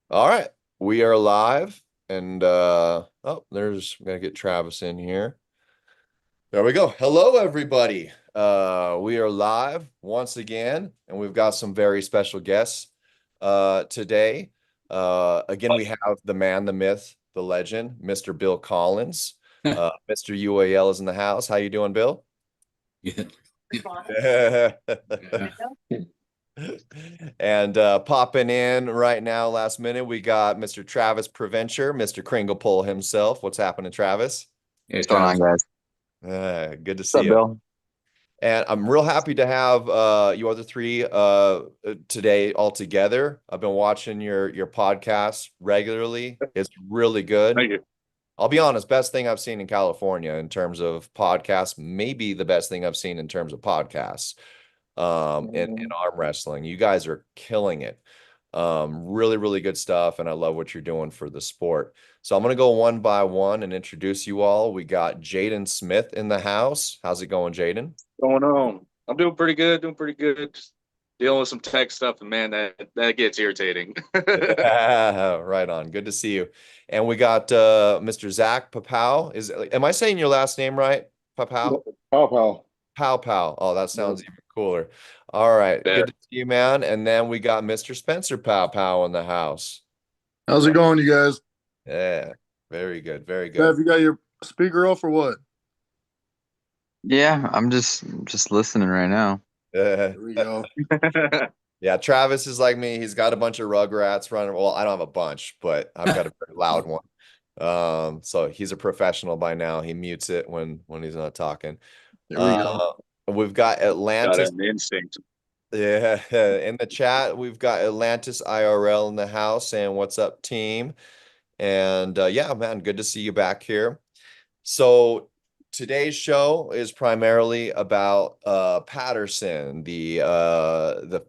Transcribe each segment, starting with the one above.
All right, we are live, and I'm gonna get Travis in here. There we go. Hello, everybody. We are live once again, and we've got some very special guests today. Again, we have the man, the myth, the legend, Mr. Bill Collins. Mr. UAL is in the house. How you doing, Bill? Yeah. And popping in right now, last minute, we got Mr. Travis Preventure, Mr. Kringle himself. What's happening, Travis? Hey, What's going on, Travis. guys? Good to What's see up, you. Bill? And I'm real happy to have you other three today all together. I've been watching your podcast regularly. It's really good. Thank you. I'll be honest, best thing I've seen in California in terms of podcasts, maybe the best thing I've seen in terms of podcasts in arm wrestling. You guys are killing it. Really, really good stuff. And I love what you're doing for the sport. So I'm going to go one by one and introduce you all. We got Jaden Smith in the house. How's it going, Jaden? Going on? I'm doing pretty good. Doing pretty good. Just dealing with some tech stuff, and man, that gets irritating. Yeah, right on. Good to see you. And we got Mr. Zach Papau. Am I saying your last name right? Papau? Pow pow. Pow Pow. Oh, that sounds even cooler. All right. There. Good to see you, man. And then we got Mr. Spencer Pow Pow in the house. How's it going, you guys? Yeah. Very good. Very Have good. you got your speaker off or what? Yeah, I'm just listening right now. Uh, There we go. yeah, Travis is like me. He's got a bunch of Rugrats running. Well, I don't have a bunch, but I've got a very loud one. So he's a professional by now. He mutes it when he's not talking. There we go. We've got Got Atlantis. an instinct. Yeah, in the chat, we've got Atlantis IRL in the house and what's up, team? And yeah, man, good to see you back here. So today's show is primarily about Patterson, the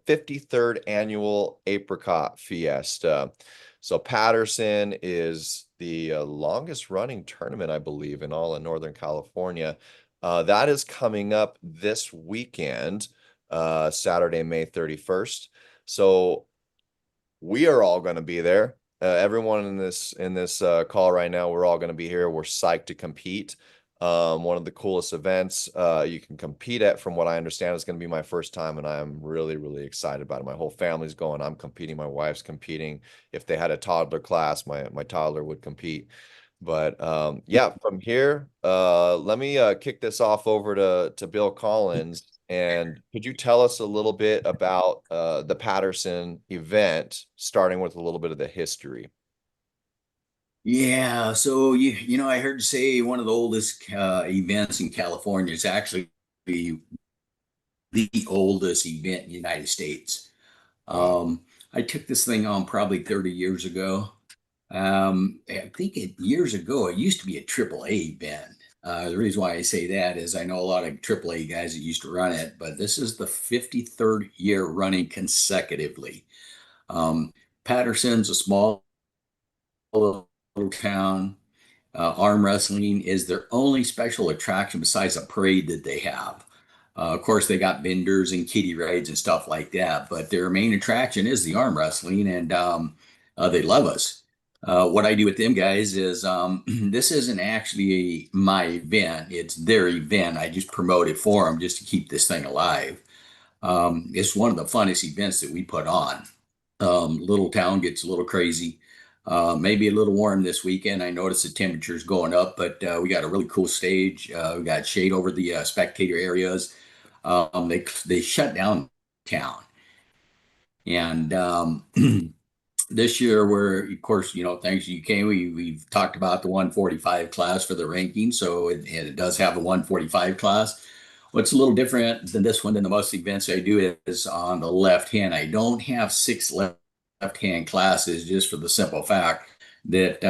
53rd annual Apricot Fiesta. So Patterson is the longest running tournament, I believe, in all of Northern California. That is coming up this weekend, Saturday, May 31st. So we are all going to be there. Everyone in this call right now, we're all going to be here. We're psyched to compete. One of the coolest events you can compete at, from what I understand, is going to be my first time, and I'm really, really excited about it. My whole family's going. I'm competing. My wife's competing. If they had a toddler class, my toddler would compete. But yeah, from here, let me kick this off over to Bill Collins. And could you tell us a little bit about the Patterson event, starting with a little bit of the history? Yeah, so you know, I heard you say one of the oldest events in California is actually the oldest event in the United States. Wow. I took this thing on probably 30 years ago. I think years ago it used to be a AAA event. The reason why I say that is I know a lot of AAA guys that used to run it, but this is the 53rd year running consecutively. Patterson's a small little town. Arm wrestling is their only special attraction besides a parade that they have. Of course, they got vendors and kiddie rides and stuff like that, but their main attraction is the arm wrestling, and they love us. What I do with them guys is this isn't actually my event, it's their event. I just promote it for them just to keep this thing alive. It's one of the funnest events that we put on. Little town gets a little crazy. Maybe a little warm this weekend. I noticed the temperature's going up, but we got a really cool stage. We got shade over the spectator areas. They shut down town, and this year we're, of course, you know, thanks to UK, we've talked about the 145 class for the ranking, so it does have a 145 class. What's a little different than this one than the most events I do is on the left hand. I don't have six left-hand classes just for the simple fact that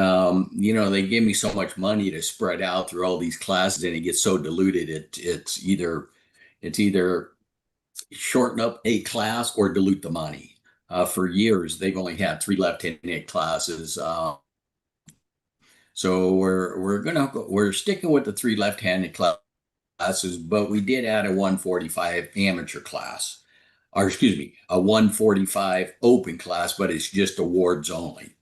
you know, they give me so much money to spread out through all these classes, and it gets so diluted. It's either shorten up a class or dilute the money. For years, they've only had three left-handed classes. So we're sticking with the three left-handed classes, but we did add a 145 amateur class, or excuse me, a 145 open class, but it's just awards only.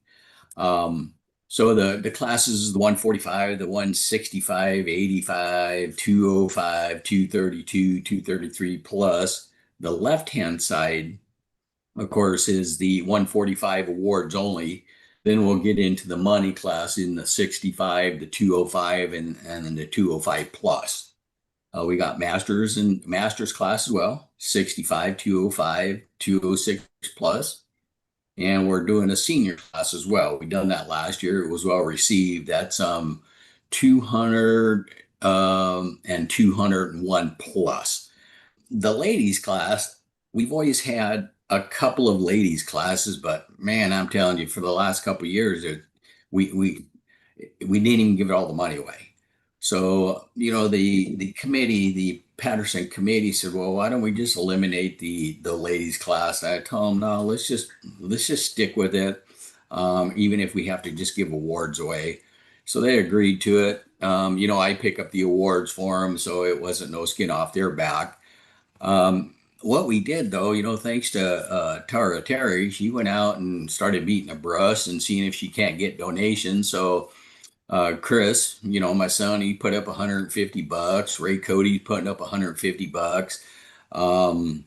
So the classes, the 145, the 165, 85, 205, 232, 233 plus. The left-hand side, of course, is the 145 awards only. Then we'll get into the money class in the 65, the 205, and then the 205 plus. We got masters class as well, 65, 205, 206 plus. And we're doing a senior class as well. We done that last year. It was well received. That's 200 and 201 plus. The ladies class, we've always had a couple of ladies classes, but man, I'm telling you, for the last couple of years, we we we didn't even give it all the money away. So, the committee, the Patterson committee said, well, why don't we just eliminate the ladies class? I told them, no, let's just stick with it. Even if we have to just give awards away. So they agreed to it. I pick up the awards for them, so it wasn't no skin off their back. What we did though, thanks to Tara Terry, she went out and started beating a brush and seeing if she can't get donations. So Chris, my son, he put up $150. Ray Cody's putting up $150. Um,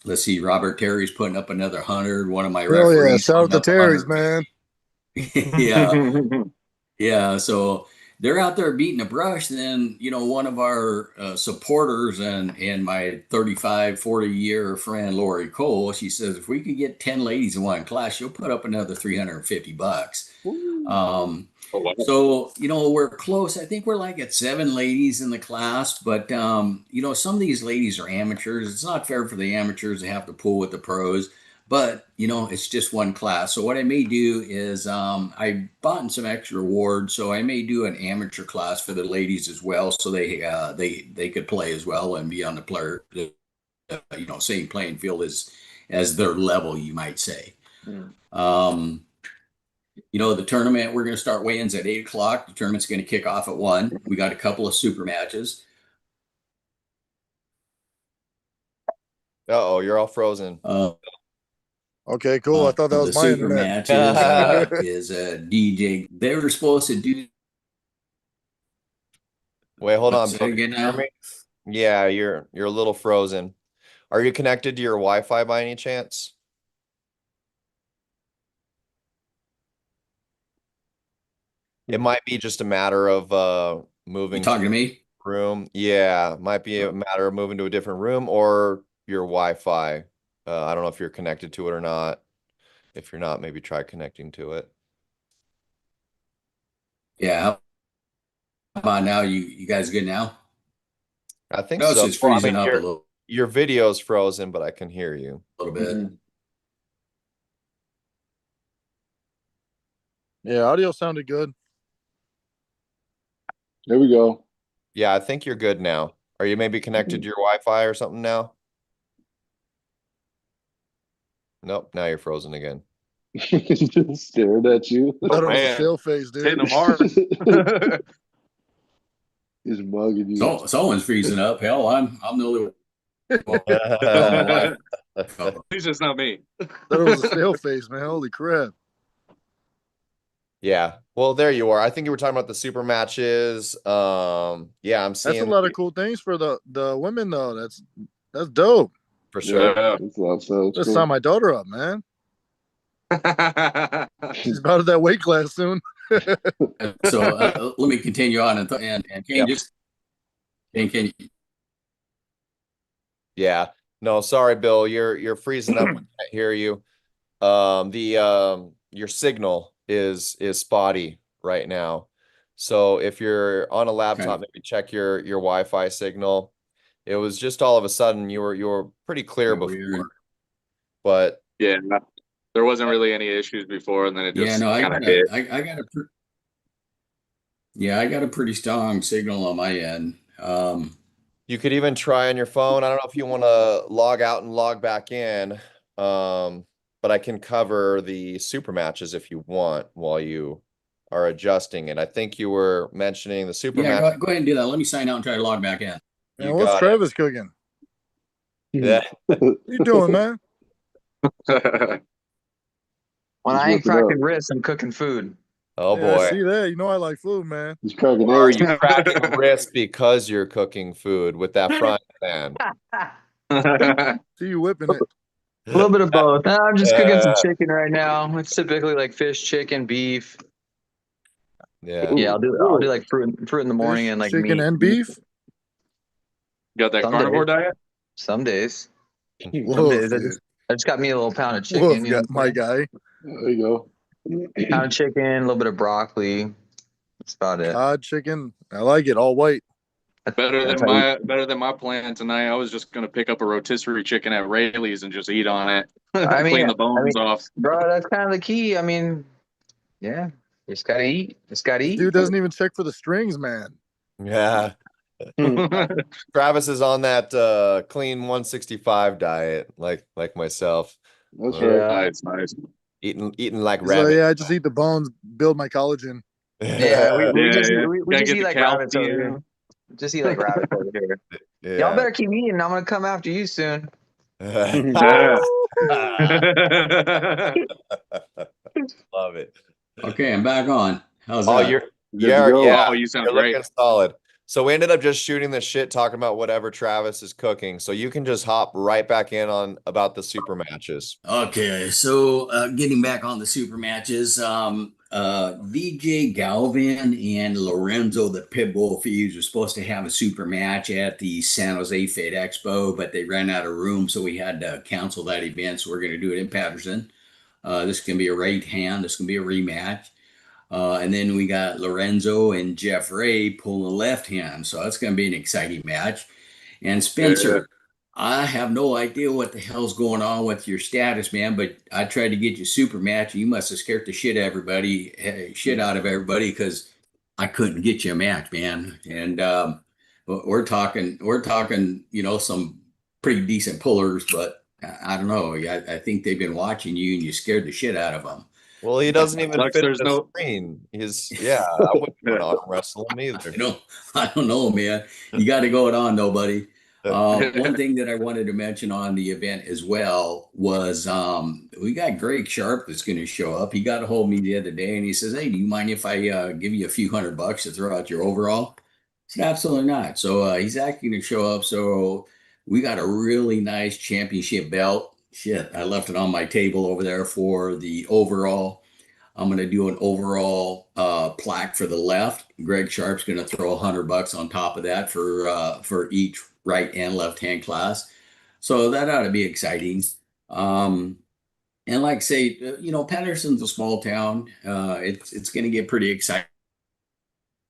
let's see, Robert Terry's putting up another 100. One of my Hell yeah! referees Shout out putting to up Terry's, 100. man. Yeah, yeah. So they're out there beating a brush. Then, one of our supporters and my 35, 40-year friend, Lori Cole, she says, if we could get 10 ladies in one class, she'll put up another $350. Oh, wow. So, we're close. I think we're like at 7 ladies in the class, but, some of these ladies are amateurs. It's not fair for the amateurs to have to pull with the pros, but, it's just one class. So what I may do is I bought some extra awards, so I may do an amateur class for the ladies as well, so they could play as well and be on the player, same playing field as their level, you might say. Um, the tournament, we're going to start weigh-ins at 8 o'clock. The tournament's going to kick off at 1. We got a couple of super matches. Uh-oh, you're all frozen. Okay, cool. I thought that The was my super internet. match is DJ. They were supposed to do. Wait, hold on, Say Bill. it again Can you hear now. me? Yeah, you're a little frozen. Are you connected to your Wi-Fi by any chance? It might be just a matter of You moving to talking to me? room. Yeah, might be a matter of moving to a different room or your Wi-Fi. I don't know if you're connected to it or not. If you're not, maybe try connecting to it. Yeah. How about now? You guys good now? I think No, it's so. just Well, I freezing mean, up a your video's frozen, but I can hear you. little bit. Yeah, audio sounded good. There we go. Yeah, I think you're good now. Are you maybe connected to your Wi-Fi or something now? Nope, now you're frozen again. Just stared at you. I thought it was a man. stale face, Hitting dude. them hard. He's mugging you. So someone's freezing up. Hell, I'm the only one. Oh, my It's just not me. Thought it was a stale face, man. Holy crap. Yeah. Well, there you are. I think you were talking about the super matches. Yeah, I'm That's a seeing lot of cool things for the women though. That's dope. for sure. Yeah. That's a lot of stuff. Let's sign my daughter up, man. She's about at that weight class soon. So let me continue on and Kane Yep. can Yeah. No, sorry, Bill. You're freezing up. We can't hear you. Your signal is spotty right now. So if you're on a laptop, maybe check your Wi-Fi signal. It was just all of a sudden you were pretty clear before, but Yeah. There wasn't really any issues before, and then it yeah, just no, kind of hit. I got I got a pretty strong signal on my end. you could even try on your phone. I don't know if you want to log out and log back in. But I can cover the super matches if you want while you are adjusting it. I think you were mentioning the super Yeah, match. go ahead and do that. Let me sign out and try to log back in. You Man, what's got it. Travis cooking? Yeah. What you doing, man? When He's I ain't whipping up. cracking wrists, I'm cooking food. Oh Yeah, I boy. see that. You know I like food, man. He's cracking Or are eggs. you cracking wrists because you're cooking food with that frying pan? See you whipping it. A little bit of both. No, I'm just cooking some Uh, chicken right now. It's typically like fish, chicken, beef. yeah. Yeah, I'll do like fruit in the morning Fish, and like chicken, meat. and beef. Got that Some carnivore days. diet? Some days. Some Woof, days I just got me a little pound of woof, chicken, you know what I'm my saying? guy. There you go. Pound of chicken, a little bit of broccoli. That's about it. Cod chicken. I like it all white. That's how you, Better than my plan tonight. I was just gonna pick up a rotisserie chicken at Rayleigh's and just eat on it. Clean the I mean, bones off. bro, that's kind of the key. I mean, yeah, you just gotta eat. Just gotta eat. Dude doesn't even check for the strings, man. Yeah. Travis is on that clean 165 diet, like myself. That's Uh, right. Yeah. Nice. eating like He's like, rabbit. yeah, I just eat the bones, build my collagen. Yeah, we just eat Yeah. we Gotta just get eat the like rabbits over calcium. here. Just eat like rabbits over here. Y'all Yeah. better keep eating. I'm gonna come after you soon. Yeah. Love it. Okay, I'm back on. How's Oh, that? you're Good to yeah, go. yeah. Oh, you sound You're great. looking solid. So we ended up just shooting the shit talking about whatever Travis is cooking. So you can just hop right back in on about the super matches. Okay, so getting back on the super matches, VJ Galvin and Lorenzo the Pitbull Thieves were supposed to have a super match at the San Jose Fed Expo, but they ran out of room, so we had to cancel that event. So we're going to do it in Patterson. This can be a right hand. This can be a rematch. And then we got Lorenzo and Jeff Ray pulling the left hand. So that's going to be an exciting match. And Spencer, I have no idea what the hell's going on with your status, man, but I tried to get you super match. And you must have scared the shit out of everybody because I couldn't get you a match, man. And we're talking, some pretty decent pullers, but I don't know. I think they've been watching you and you scared the shit out of them. Well, he doesn't even Sucks fit there's the no screen. I wouldn't want to arm wrestle him either. I don't know, man. You got to go it on, nobody. One thing that I wanted to mention on the event as well was we got Greg Sharp that's going to show up. He got a hold of me the other day and he says, "Hey, do you mind if I give you a few $100 to throw out your overall?" I said, "Absolutely not." So he's actually going to show up. So we got a really nice championship belt. Shit, I left it on my table over there for the overall. I'm going to do an overall plaque for the left. Greg Sharp's going to throw $100 on top of that for each right and left hand class. So that ought to be exciting. And like I say, Patterson's a small town. It's going to get pretty exciting.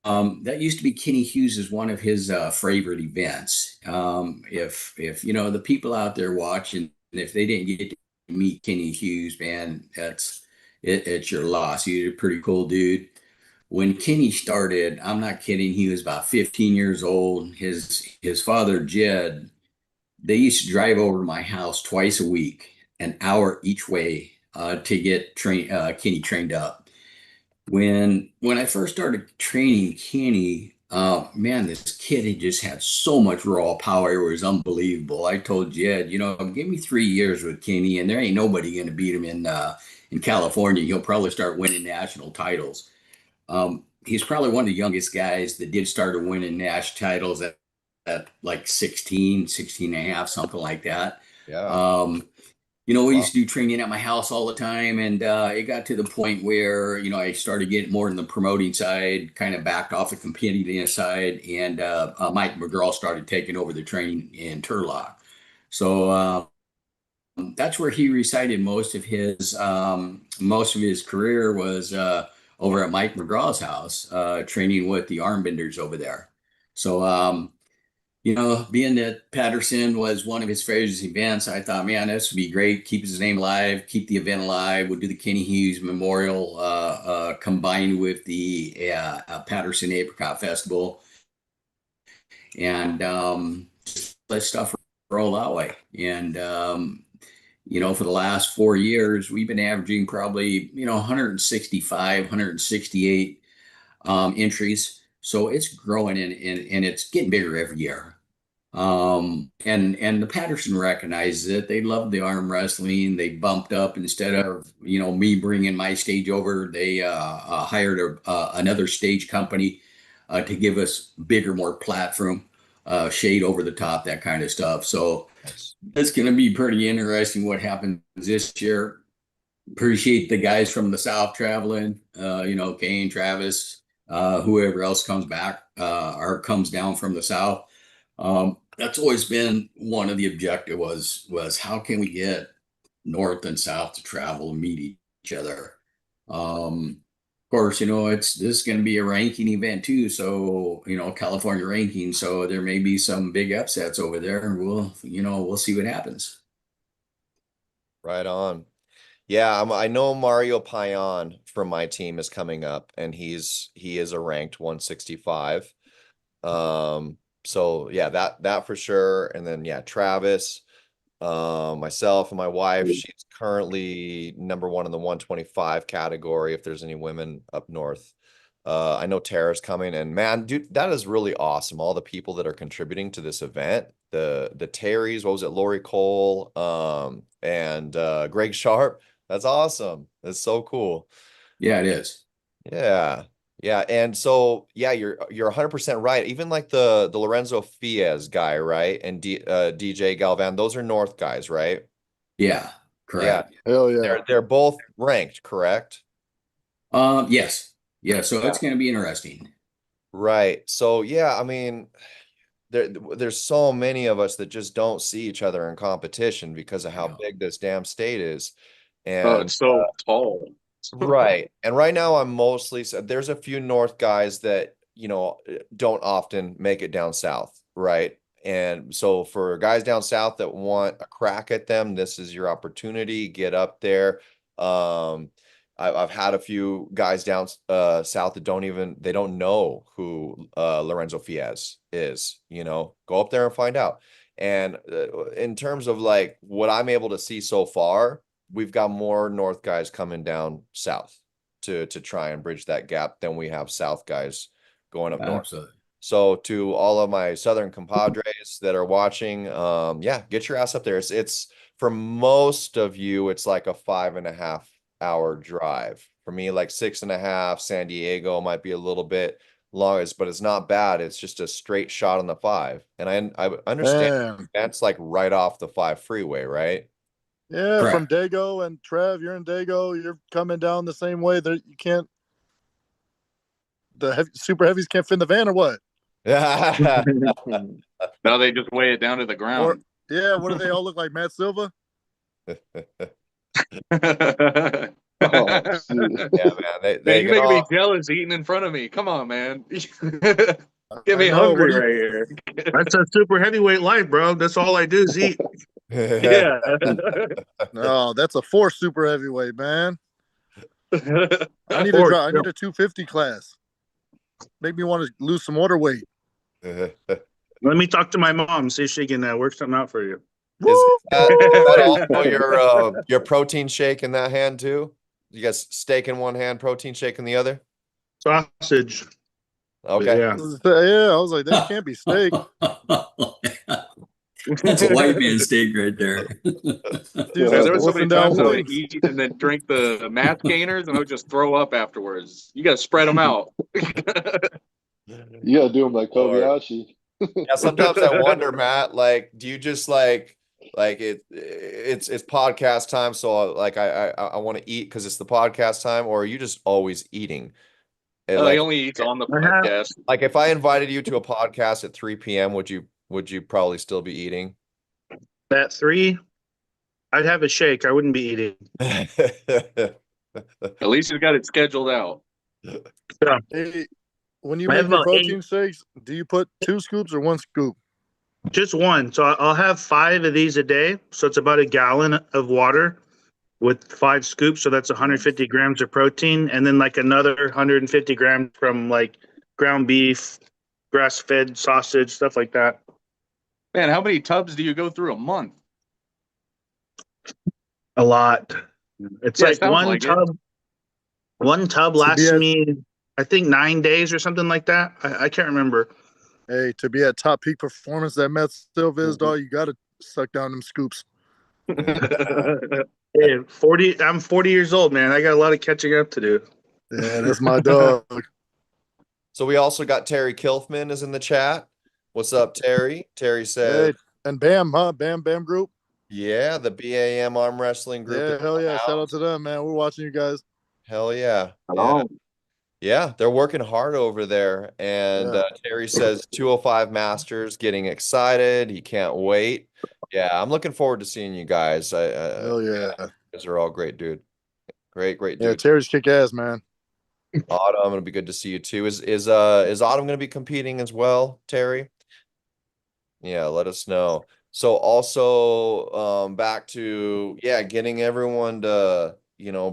That used to be Kenny Hughes is one of his favorite events. If the people out there watching, if they didn't get to meet Kenny Hughes, man, it's your loss. He's a pretty cool dude. When Kenny started, I'm not kidding, he was about 15 years old. His father, Jed, they used to drive over to my house twice a week, an hour each way, to get Kenny trained up. When I first started training Kenny, man, this kid he just had so much raw power. It was unbelievable. I told Jed, give me 3 years with Kenny, and there ain't nobody going to beat him in California. He'll probably start winning national titles. He's probably one of the youngest guys that did start winning national titles at like 16 and a half, something like that. Yeah. We used to do training at my house all the time, and it got to the point where I started getting more in the promoting side, kind of backed off the competing side, and Mike McGraw started taking over the training in Turlock. So that's where he recited most of his career was over at Mike McGraw's house, training with the armbenders over there. So being that Patterson was one of his favorite events, I thought, man, this would be great. Keep his name alive, keep the event alive. We'll do the Kenny Hughes Memorial combined with the Patterson Apricot Festival, and let stuff roll that way. And for the last 4 years, we've been averaging probably 165, 168 entries. So it's growing and it's getting bigger every year. And the Patterson recognizes it. They love the arm wrestling. They bumped up instead of, me bringing my stage over. They hired another stage company to give us bigger, more platform, shade over the top, that kind of stuff. So Nice. it's going to be pretty interesting what happens this year. Appreciate the guys from the South traveling, Kane, Travis, whoever else comes back or comes down from the South. That's always been one of the objective was how can we get North and South to travel and meet each other. Of course, this is going to be a ranking event too. So, California ranking. So there may be some big upsets over there. We'll see what happens. Right on. Yeah, I know Mario Payan from my team is coming up, and he is a ranked 165. So yeah, that for sure. And then yeah, Travis, myself and my wife, she's currently number one in the 125 category if there's any women up north. I know Tara's coming, and man, dude, that is really awesome. All the people that are contributing to this event, the Terrys, what was it, Lori Cole, and Greg Sharp. That's awesome. That's so cool. Yeah, it is. Yeah. Yeah. And so yeah, you're 100% right. Even like the Lorenzo Fies guy, right? And DJ Galvan, those are North guys, right? Yeah, Yeah. correct. Hell yeah. They're both ranked, correct? Yes. Yeah, so it's going to be interesting. Right. So yeah, I mean, there's so many of us that just don't see each other in competition because of how Yeah. big this damn state is. Oh, And it's so tall. right. And right now I'm mostly, so there's a few North guys that, don't often make it down south, right? And so for guys down south that want a crack at them, this is your opportunity. Get up there. I've had a few guys down south that they don't know who Lorenzo Fies is, go up there and find out. And in terms of like what I'm able to see so far, we've got more North guys coming down south to try and bridge that gap than we have South guys going up north. Absolutely. So to all of my Southern compadres that are watching, yeah, get your ass up there. It's for most of you, it's like a 5.5 hour drive. For me, like 6.5. San Diego might be a little bit longer, but it's not bad. It's just a straight shot on the 5. And I understand Man. that's like right off the 5 freeway, right? Yeah, Correct. from Dago and Trev, you're in Dago. You're coming down the same way. That you can't. The super heavies can't fit in the van or what? Yeah. Now they just weigh it down to the Or ground. yeah, what do they all look like? Matt Silva? Oh, shit. Yeah, man. They Man, you get making me all jealous eating in front of me. Come on, man. Get I me know, hungry what right here. That's a super heavyweight life, bro. That's all I do is eat. Yeah. No, that's a 4 super heavyweight, man. I need Or- I need a 250 class. Make me want to lose some water weight. Let me talk to my mom, see if she can work something out for you. Is that also your protein shake in that hand too? You got steak in one hand, protein shake in the other? Sausage. Okay. Yeah. Yeah, I was like, that can't be steak. That's a white man steak right there. Dude, Yeah, there was so wolfing many down times I would wings. eat and then drink the math gainers and I would just throw up afterwards. You got to spread them out. You gotta do them like Kobayashi. Yeah, sometimes I wonder, Matt, like, do you just like it's podcast time, so like I want to eat because it's the podcast time, or are you just always eating? He Like, only eats on the I have- podcast. like if I invited you to a podcast at 3 p.m., would you probably still be eating? At 3, I'd have a shake. I wouldn't be eating. At least he's got it scheduled out. Hey, when you I make have your about protein shakes, do you put 2 scoops or 1 scoop? Just one. So I'll have 5 of these a day. So it's about a gallon of water with 5 scoops. So that's 150 grams of protein. And then like another 150 grams from like ground beef, grass-fed sausage, stuff like that. Man, how many tubs do you go through a month? A lot. It's Yeah, it like sounds one like it. tub. One tub So lasts be at- me, I think, 9 days or something like that. I can't remember. Hey, to be at top peak performance that Met Silva is, dog, you got to suck down them scoops. Hey, 40. I'm 40 years old, man. I got a lot of catching up to do. Yeah, that's my dog. So we also got Terry Kilfman is in the chat. What's up, Terry? Terry said, Hey, and Bam, huh? Bam Group. yeah, the BAM arm wrestling group. Yeah, is hell in the yeah. Shout out house. to them, man. We're watching you guys. Hell yeah. Yeah. Oh, Yeah, they're working hard over there. And Yeah. Terry says 205 Masters, getting excited. He can't wait. Yeah, I'm looking forward to seeing you guys. Hell yeah. You guys are all great, dude. Great Yeah, dude. Terry's kick ass, man. Autumn, it'll be good to see you too. Is Autumn gonna be competing as well, Terry? Yeah, let us know. So also back to getting everyone to,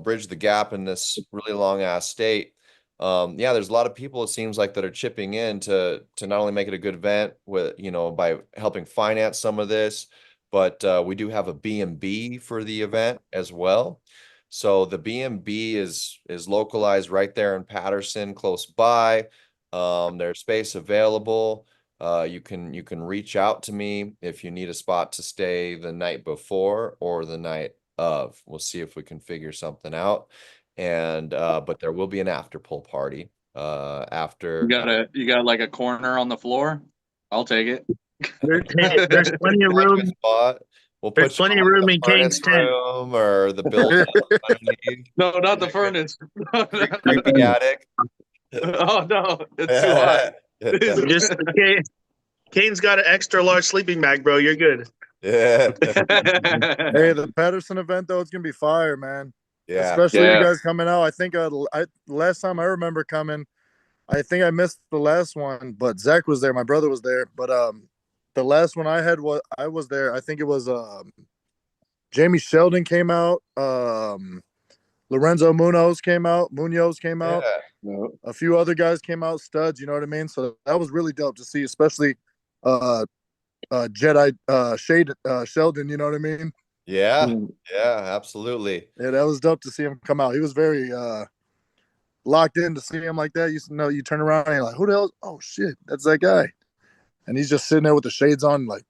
bridge the gap in this really long ass state. There's a lot of people it seems like that are chipping in to not only make it a good event with, by helping finance some of this, but we do have a B&B for the event as well. So the B&B is localized right there in Patterson, close by. There's space available. You can reach out to me if you need a spot to stay the night before or the night of. We'll see if we can figure something out. And but there will be an after pool party after you got like a corner on the floor? I'll take it. There's plenty of room. spot. We'll There's put you plenty of in room the in Kane's furnace tent. room or the building underneath. No, not the furnace. Creepy attic. Oh no, it's too hot. Just Kane's got an extra large sleeping bag, bro. You're good. Yeah. Hey, the Patterson event, though, it's going to be fire, man. Yeah. Especially Yeah. you guys coming out. I think last time I remember coming, I think I missed the last one, but Zach was there. My brother was there. But the last one I had, I was there. I think it was Jamie Sheldon came out. Lorenzo Munoz came out. Yeah. No. A few other guys came out, studs, you know what I mean? So that was really dope to see, especially Jedi Shade Sheldon, you know what I mean? Yeah. Mm. Yeah, absolutely. Yeah, that was dope to see him come out. He was very locked in to see him like that. You turn around and you're like, who the hell? Oh shit, that's that guy. And he's just sitting there with the shades on, like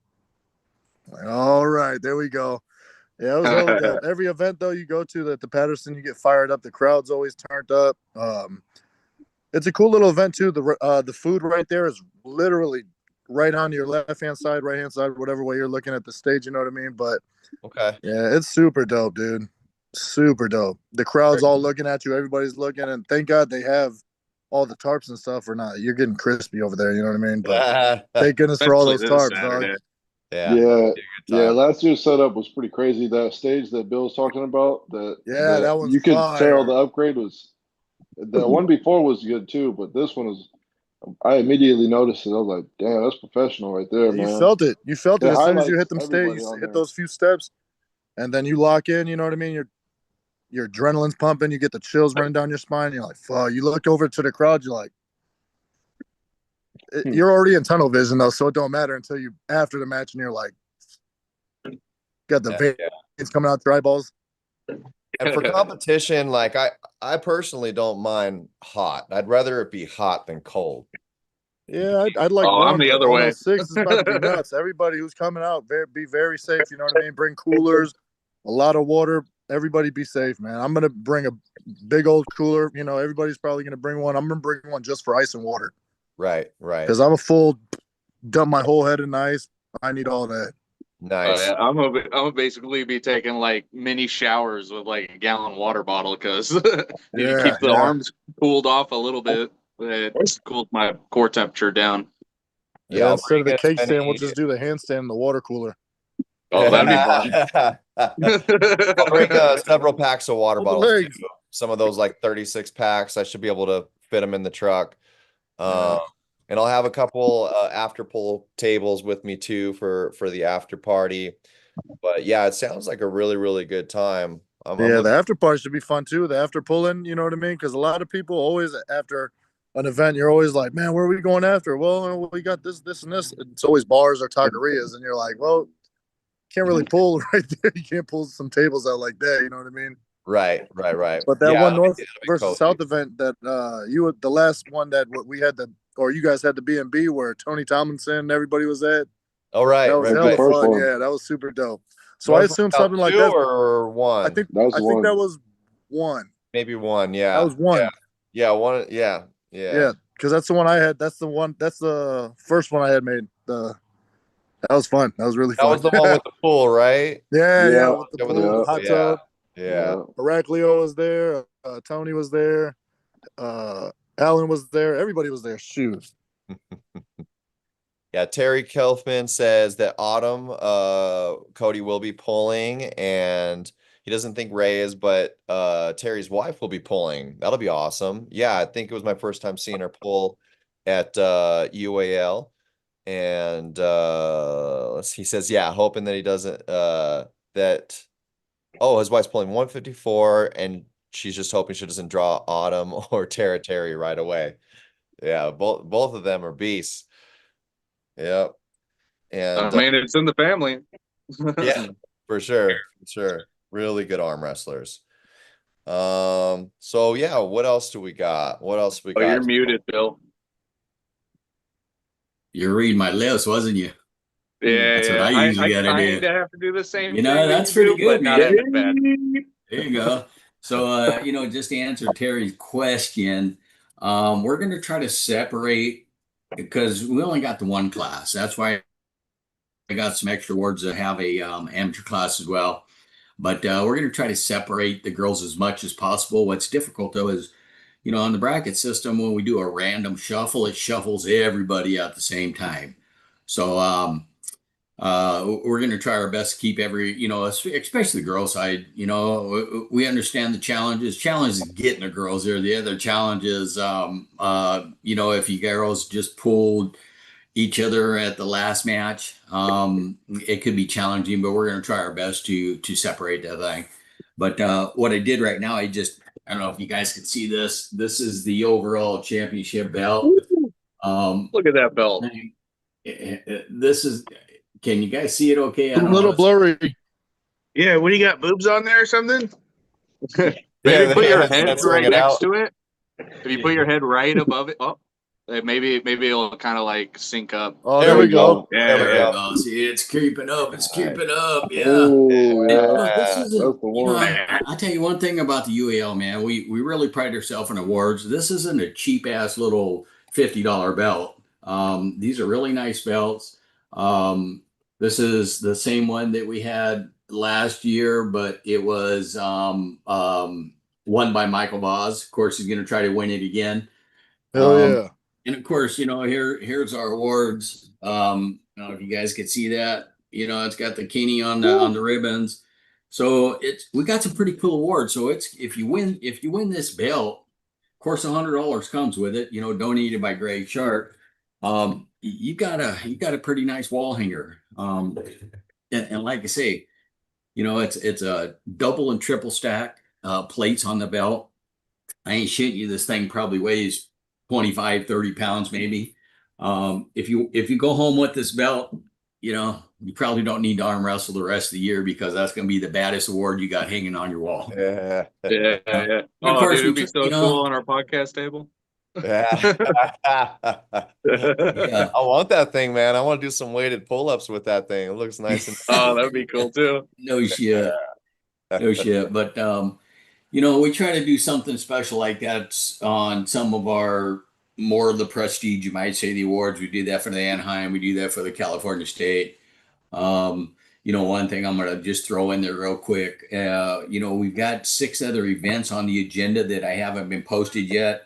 all right, there we go. Yeah, it was hella dope. Every event though you go to at the Patterson, you get fired up. The crowd's always turned up. It's a cool little event too. The food right there is literally right on your left hand side, right hand side, whatever way you're looking at the stage. You know what I mean? But Okay. yeah, it's super dope, dude. Super dope. The crowd's all looking at you. Everybody's looking, and thank God they have all the tarps and stuff. Or not, you're getting crispy over there. You know what I mean? But thank goodness for all those Especially this tarps, dog. Saturday. Yeah. Yeah. Good Yeah, time. last year's setup was pretty crazy. That stage that Bill's talking about, That one's you could fire. tell the upgrade was the one before was good too, but this one is I immediately noticed it. I was like, damn, that's professional right there, Yeah, man. you felt it. You felt it It as soon as you highlights hit them everybody stairs, on hit there. those few steps, and then you lock in. You know what I mean? Your adrenaline's pumping. You get the chills running down your spine. You're like, fuck. You look over to the crowd. You're like, you're already in tunnel vision though, so it don't matter until you after the match, and you're like, got the veins coming out your eyeballs. And for competition, like I personally don't mind hot. I'd rather it be hot than cold. Yeah, I'd like Oh, warm. I'm the But other way. 106 is about to be nuts. Everybody who's coming out, be very safe. You know what I mean? Bring coolers, a lot of water. Everybody be safe, man. I'm gonna bring a big old cooler. You know, everybody's probably gonna bring one. I'm gonna bring one just for ice and water Right. because I'm a full dump my whole head in ice. I need all that. Nice. Yeah, I'm gonna basically be taking like mini showers with like a gallon water bottle because you keep the arms cooled off a little bit. It cools my core temperature down. Yeah, I'll instead of the bring cake as stand, we'll many- just do the handstand in the water cooler. Oh, that'd be fun. I'll bring several packs of water Hold the bottles too. legs. Some of those like 36 packs. I should be able to fit them in the truck. Yeah. And I'll have a couple after pool tables with me too for the after party. But yeah, it sounds like a really, really good time. I'm Yeah, the looking- after party should be fun too. The after pulling, you know what I mean? Because a lot of people always after an event, you're always like, man, where are we going after? Well, we got this, and this. It's always bars or taquerias, and you're like, well, can't really pull right there. You can't pull some tables out like that. You know what I mean? Right. But that Yeah, one North it'll be versus cozy. South event that the last one that we had the or you guys had the B&B where Tony Tomlinson and everybody was at. All right, That was right, hella right. First fun. one. Yeah, that was super dope. So One I from assume South something like 2 that. or one? I think That was one. that was one. Maybe one. Yeah. That was one. Yeah. Yeah. One. Yeah. Yeah. Yeah, because that's the one I had. That's the first one I had made. That was fun. That was really That fun. was the one with the pool, right? yeah, with the Yeah, with pool, the the pool. hot Yeah. tub. Yeah. Heraclio was there. Tony was there. Alan was there. Everybody was there. Shoot. Yeah, Terry Kelfman says that Autumn, Cody will be pulling, and he doesn't think Ray is, but Terry's wife will be pulling. That'll be awesome. Yeah, I think it was my first time seeing her pull at UAL. And he says, yeah, hoping that he doesn't that his wife's pulling 154, and she's just hoping she doesn't draw Autumn or Terry right away. Yeah, both of them are beasts. Yep. I And mean, it's in the family. yeah, for sure. Really good arm wrestlers. So yeah, what else do we got? What else we Oh, got? you're muted, Bill. You're reading my lips, wasn't you? Yeah, That's what I I usually gotta kind do. of have to do the same You thing know, that that's you pretty do, but good, not man. as bad. There you go. So, just to answer Terry's question, we're going to try to separate because we only got the one class. That's why I got some extra words to have a amateur class as well. But we're going to try to separate the girls as much as possible. What's difficult though is, on the bracket system, when we do a random shuffle, it shuffles everybody at the same time. So we're going to try our best to keep especially the girl side. We understand the challenges. Challenge is getting the girls there. The other challenge is, if you girls just pulled each other at the last match, it could be challenging. But we're going to try our best to separate that thing. But what I did right now, I don't know if you guys can see this. This is the overall championship belt. Look at that belt. This is. Can you guys see it okay? A little blurry. Yeah, what do you got? Boobs on there or something? Maybe put your that's head swing right it next out. to it. If you put your head right above it, maybe it'll kind of like sync up. Oh, There we go. Yeah, There we There go. you go. See, it's creeping up. It's creeping up. Yeah. Oh, yeah. This That's isn't, the one. I tell you one thing about the UAL, man. We really pride ourselves in awards. This isn't a cheap ass little $50 belt. These are really nice belts. This is the same one that we had last year, but it was won by Michael Voss. Of course, he's going to try to win it again. Hell yeah. And of course, here's our awards. I don't know if you guys could see that. It's got the Kenny on the ribbons. So we got some pretty cool awards. So if you win this belt, of course $100 comes with it, donated by Greg Sharp. You got a pretty nice wall hanger. And like I say, it's a double and triple stack plates on the belt. I ain't shitting you. This thing probably weighs 25, 30 pounds, maybe. If you go home with this belt, you probably don't need to arm wrestle the rest of the year because that's going to be the baddest award you got hanging on your wall. Yeah. Yeah. Of Oh, course, dude, it'd be so cool on our podcast table. Yeah. Yeah. I want that thing, man. I want to do some weighted pull-ups with that thing. It looks nice and Oh, that would be cool too. No shit. No shit. But we try to do something special like that on some of our more of the prestige, you might say, the awards. We do that for the Anaheim. We do that for the California State. One thing I'm going to just throw in there real quick. We've got 6 other events on the agenda that I haven't been posted yet.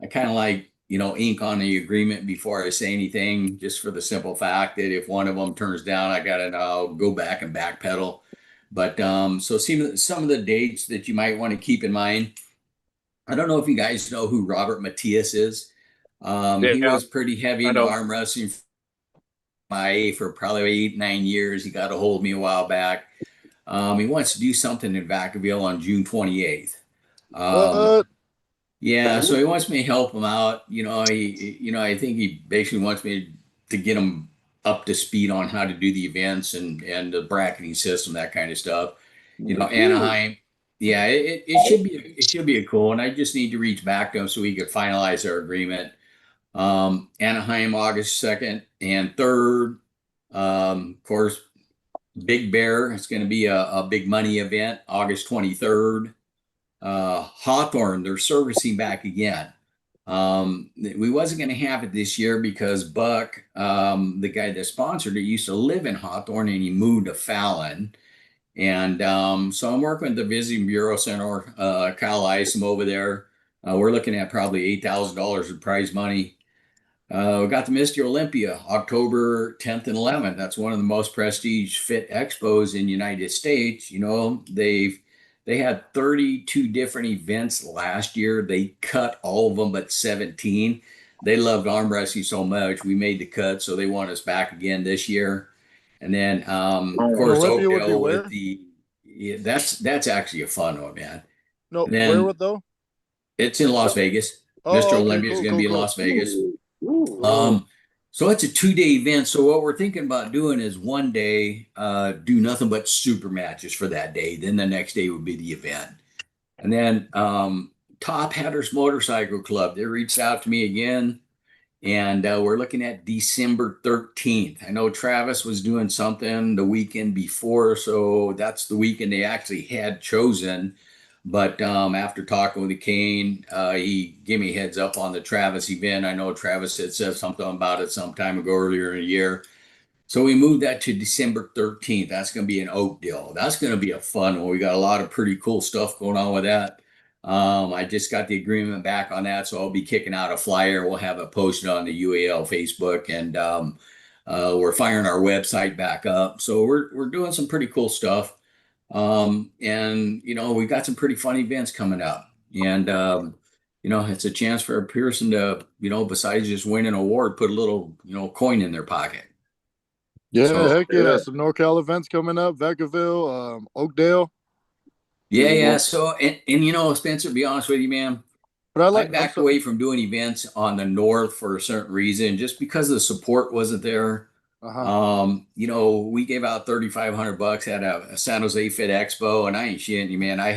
I kind of like, ink on the agreement before I say anything, just for the simple fact that if one of them turns down, I got to go back and backpedal. But so some of the dates that you might want to keep in mind. I don't know if you guys know who Robert Matias is. He was pretty heavy into arm wrestling for probably 8-9 years. He got a hold of me a while back. He wants to do something in Vacaville on June 28th. What? Yeah, so he wants me to help him out. I think he basically wants me to get him up to speed on how to do the events and the bracketing system, that kind of stuff. Anaheim. Yeah, it should be a cool, and I just need to reach back to him so we could finalize our agreement. Anaheim, August 2nd and 3rd. Of course, Big Bear, it's going to be a big money event, August 23rd. Hawthorne, they're servicing back again. We wasn't going to have it this year because Buck, the guy that sponsored it, used to live in Hawthorne and he moved to Fallon. And so I'm working with the Visiting Bureau Center, Kyle Isom over there. We're looking at probably $8,000 in prize money. We got the Mr. Olympia, October 10th and 11th. That's one of the most prestige fit expos in the United States. You know, they had 32 different events last year. They cut all of them but 17. They loved arm wrestling so much. We made the cut, so they want us back again this year. And then, of course, Olympia would be Oakdale where? with that's actually a fun one, man. No, And where then would though? it's in Las Vegas. Mr. Oh, okay, Olympia is cool, going to cool, be in cool. Las Vegas. Ooh. So it's a 2-day event. So what we're thinking about doing is one day, do nothing but super matches for that day. Then the next day would be the event. And then Top Hatters Motorcycle Club, they reached out to me again. And we're looking at December 13th. I know Travis was doing something the weekend before, so that's the weekend they actually had chosen. But after talking with Kane, he gave me a heads up on the Travis event. I know Travis had said something about it some time ago earlier in the year. So we moved that to December 13th. That's going to be in Oakdale. That's going to be a fun one. We got a lot of pretty cool stuff going on with that. I just got the agreement back on that, so I'll be kicking out a flyer. We'll have it posted on the UAL Facebook, and we're firing our website back up. So we're doing some pretty cool stuff. And you know, we got some pretty fun events coming up. And you know, it's a chance for a person to, you know, besides just winning an award, put a little, you know, coin in their pocket. Yeah, So heck yeah. Yeah. Some NorCal events coming up, Vacaville, Oakdale. yeah. So and you know, Spencer, to be honest with you, man, But I I like, I'm backed so, away from doing events on the north for a certain reason, just because the support wasn't there. uh-huh. You know, we gave out $3,500 at a San Jose Fit Expo, and I ain't shitting you, man. I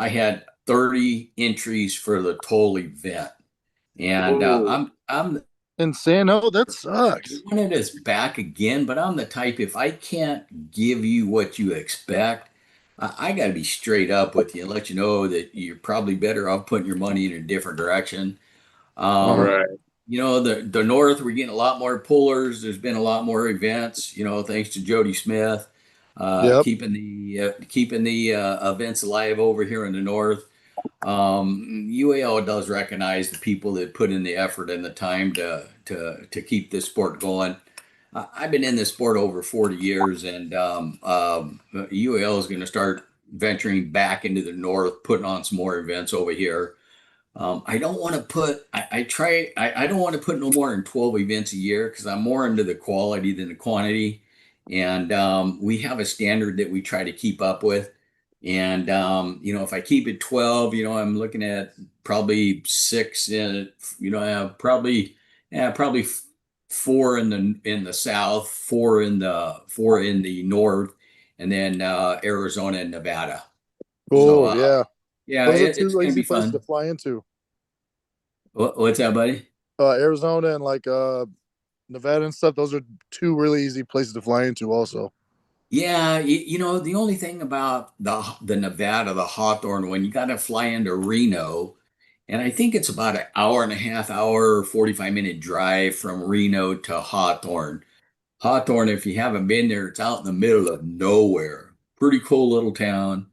had 30 entries for the total event, and Whoa. I'm In San Jose, that sucks. wanted us back again, but I'm the type, if I can't give you what you expect, I got to be straight up with you and let you know that you're probably better off putting your money in a different direction. Uh-huh. Um, you know, the North, we're getting a lot more pullers. There's been a lot more events, you know, thanks to Jody Smith, Yep. keeping the events alive over here in the North. UAL does recognize the people that put in the effort and the time to keep this sport going. I've been in this sport over 40 years, and UAL is going to start venturing back into the North, putting on some more events over here. I don't want to put, I don't want to put no more than 12 events a year because I'm more into the quality than the quantity. And we have a standard that we try to keep up with. And, you know, if I keep it 12, you know, I'm looking at probably 6 in, you know, probably 4 in the South, 4 in the North, and then Arizona and Nevada. So, Cool. Yeah. yeah, Those are it's two going to easy be places to fun. fly into. What's that, buddy? Arizona and like Nevada and stuff. Those are two really easy places to fly into also. Yeah, you know, the only thing about the Nevada, the Hawthorne one, you got to fly into Reno, and I think it's about an hour and a half, hour, 45-minute drive from Reno to Hawthorne. Hawthorne, if you haven't been there, it's out in the middle of nowhere. Pretty cool little town.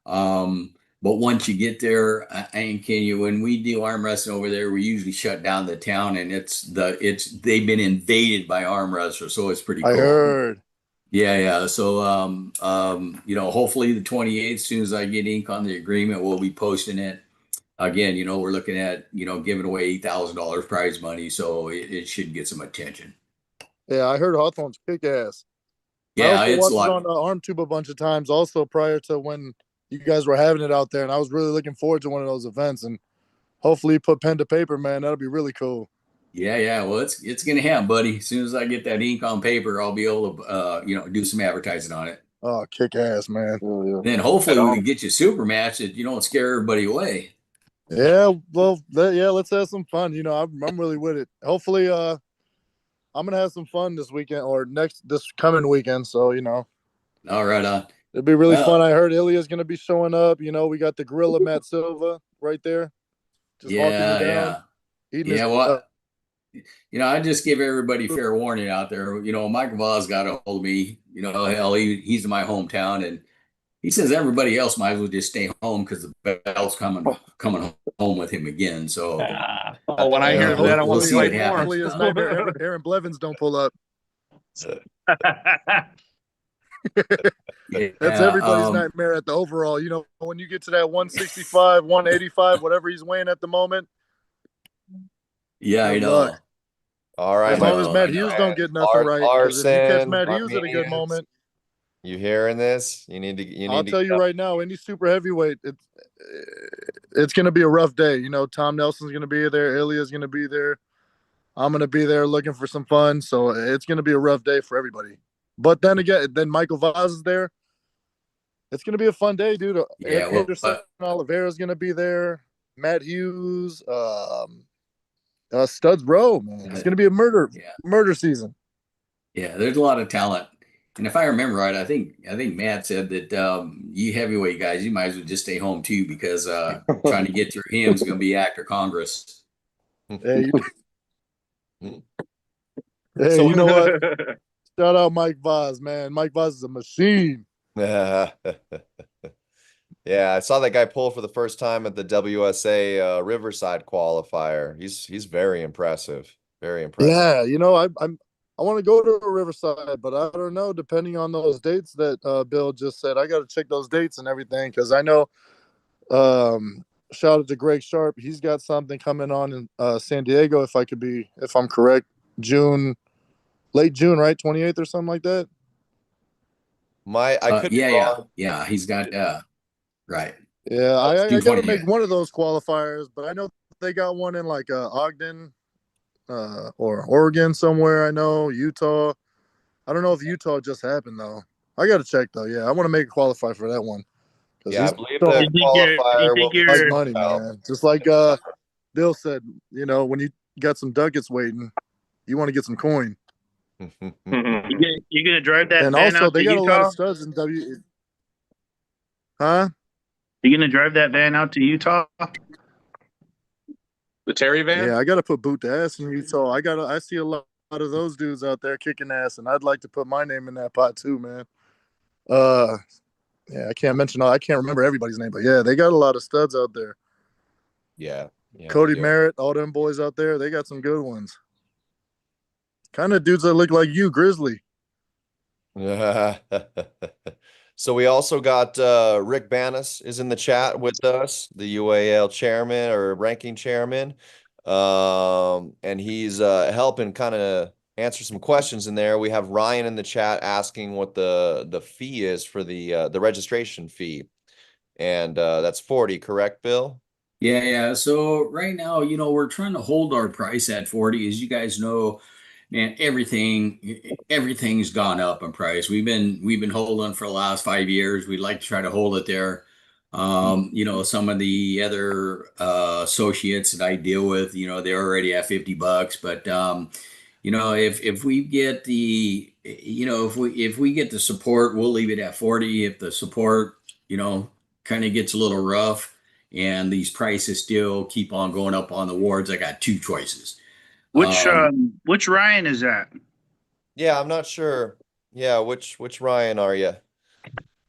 But once you get there, I ain't kidding you. When we do arm wrestling over there, we usually shut down the town, and they've been invaded by arm wrestlers, so it's pretty I cool. heard. Yeah. So you know, hopefully the 28th, as soon as I get ink on the agreement, we'll be posting it. Again, you know, we're looking at, you know, giving away $8,000 prize money, so it should get some attention. Yeah, I heard Hawthorne's kick ass. I Yeah, also it's a watched it lot. on ArmTube a bunch of times also prior to when you guys were having it out there, and I was really looking forward to one of those events. And hopefully you put pen to paper, man. That'll be really cool. Yeah. Well, it's gonna happen, buddy. As soon as I get that ink on paper, I'll be able to you know, do some advertising on it. Oh, kick ass, man. Oh, yeah. Then hopefully we can get you a super match that you don't scare everybody away. Yeah, well, yeah, let's have some fun. You know, I'm really with it. Hopefully, I'm gonna have some fun this weekend or this coming weekend. So you know, All right. it'll be really fun. Well, I heard Ilya's gonna be showing up. You know, we got the gorilla Matt Silva right there, just hunting you yeah, down, yeah. eating his. Yeah, what I just give everybody fair warning out there. Michael Voss got a hold of me. Hell, he's in my hometown, and he says everybody else might as well just stay home because the Bell's coming home with him again. So Oh, when I hear that, I want we'll to see what fight happens. Hopefully, his nightmare Aaron Blevins don't pull up. That's Yeah, everybody's nightmare at the overall. You know, when you get to that 165, 185, whatever he's weighing at the moment, yeah, I good luck. know. All right, As my long as Matt I know. Hughes don't get nothing right, because if you catch Larson, Matt Hughes at a good Armenians, moment, you hearing this? I'll tell you go. right now, any super heavyweight, it's going to be a rough day. You know, Tom Nelson's going to be there, Ilya's going to be there, I'm going to be there looking for some fun. So it's going to be a rough day for everybody. But then again, then Michael Vaz is there. It's going to be a fun day, dude. Yeah, Anderson Oliveira's going to be there. Matt Hughes, Studs Row, man. It's going to be a murder season. yeah. There's a lot of talent, and if I remember right, I think Matt said that you heavyweight guys, you might as well just stay home too because trying to get through him is going to be act of Congress. Hey, So you know what? Shout out Mike Vaz, man. Mike Vaz is a machine. yeah, I saw that guy pull for the first time at the WSA Riverside qualifier. He's very impressive. Very impressive. Yeah, you know, I want to go to Riverside, but I don't know. Depending on those dates that Bill just said, I got to check those dates and everything because I know. Shout out to Greg Sharp. He's got something coming on in San Diego. If I'm correct, late June, right, 28th or something like that. I could be wrong. Yeah. He's got right. Yeah, I June got to 20th. make one of those qualifiers, but I know they got one in like Ogden, or Oregon somewhere. I know Utah. I don't know if Utah just happened though. I got to check though. Yeah, I want to make a qualify for that one because Yeah, I these believe don't the qualifier will be like sold money, out. man. Just like Bill said, you know, when you got some ducats waiting, you want to get some coin. You gonna drive that And van also, out to they got a lot Utah? of studs in W. Huh? You gonna drive that van out to Utah? The Terry van? Yeah, I got to put boot to ass in Utah. I see a lot of those dudes out there kicking ass, and I'd like to put my name in that pot too, man. Yeah, I can't remember everybody's name, but yeah, they got a lot of studs out there. Yeah, Cody Merritt, all them boys out there, they got some good ones. Kind of dudes that look like you, Grizzly. So we also got Rick Banas is in the chat with us, the UAL chairman or ranking chairman. And he's helping kind of answer some questions in there. We have Ryan in the chat asking what the fee is for the registration fee. And that's 40, correct, Bill? Yeah. So right now, we're trying to hold our price at 40. As you guys know, man, everything's gone up in price. We've been holding for the last 5 years. We'd like to try to hold it there. Some of the other associates that I deal with, they're already at $50. But if we get if we get the support, we'll leave it at 40. If the support, kind of gets a little rough and these prices still keep on going up on the wards, I got two choices. Which Ryan is that? Yeah, I'm not sure. Yeah, which Ryan are you?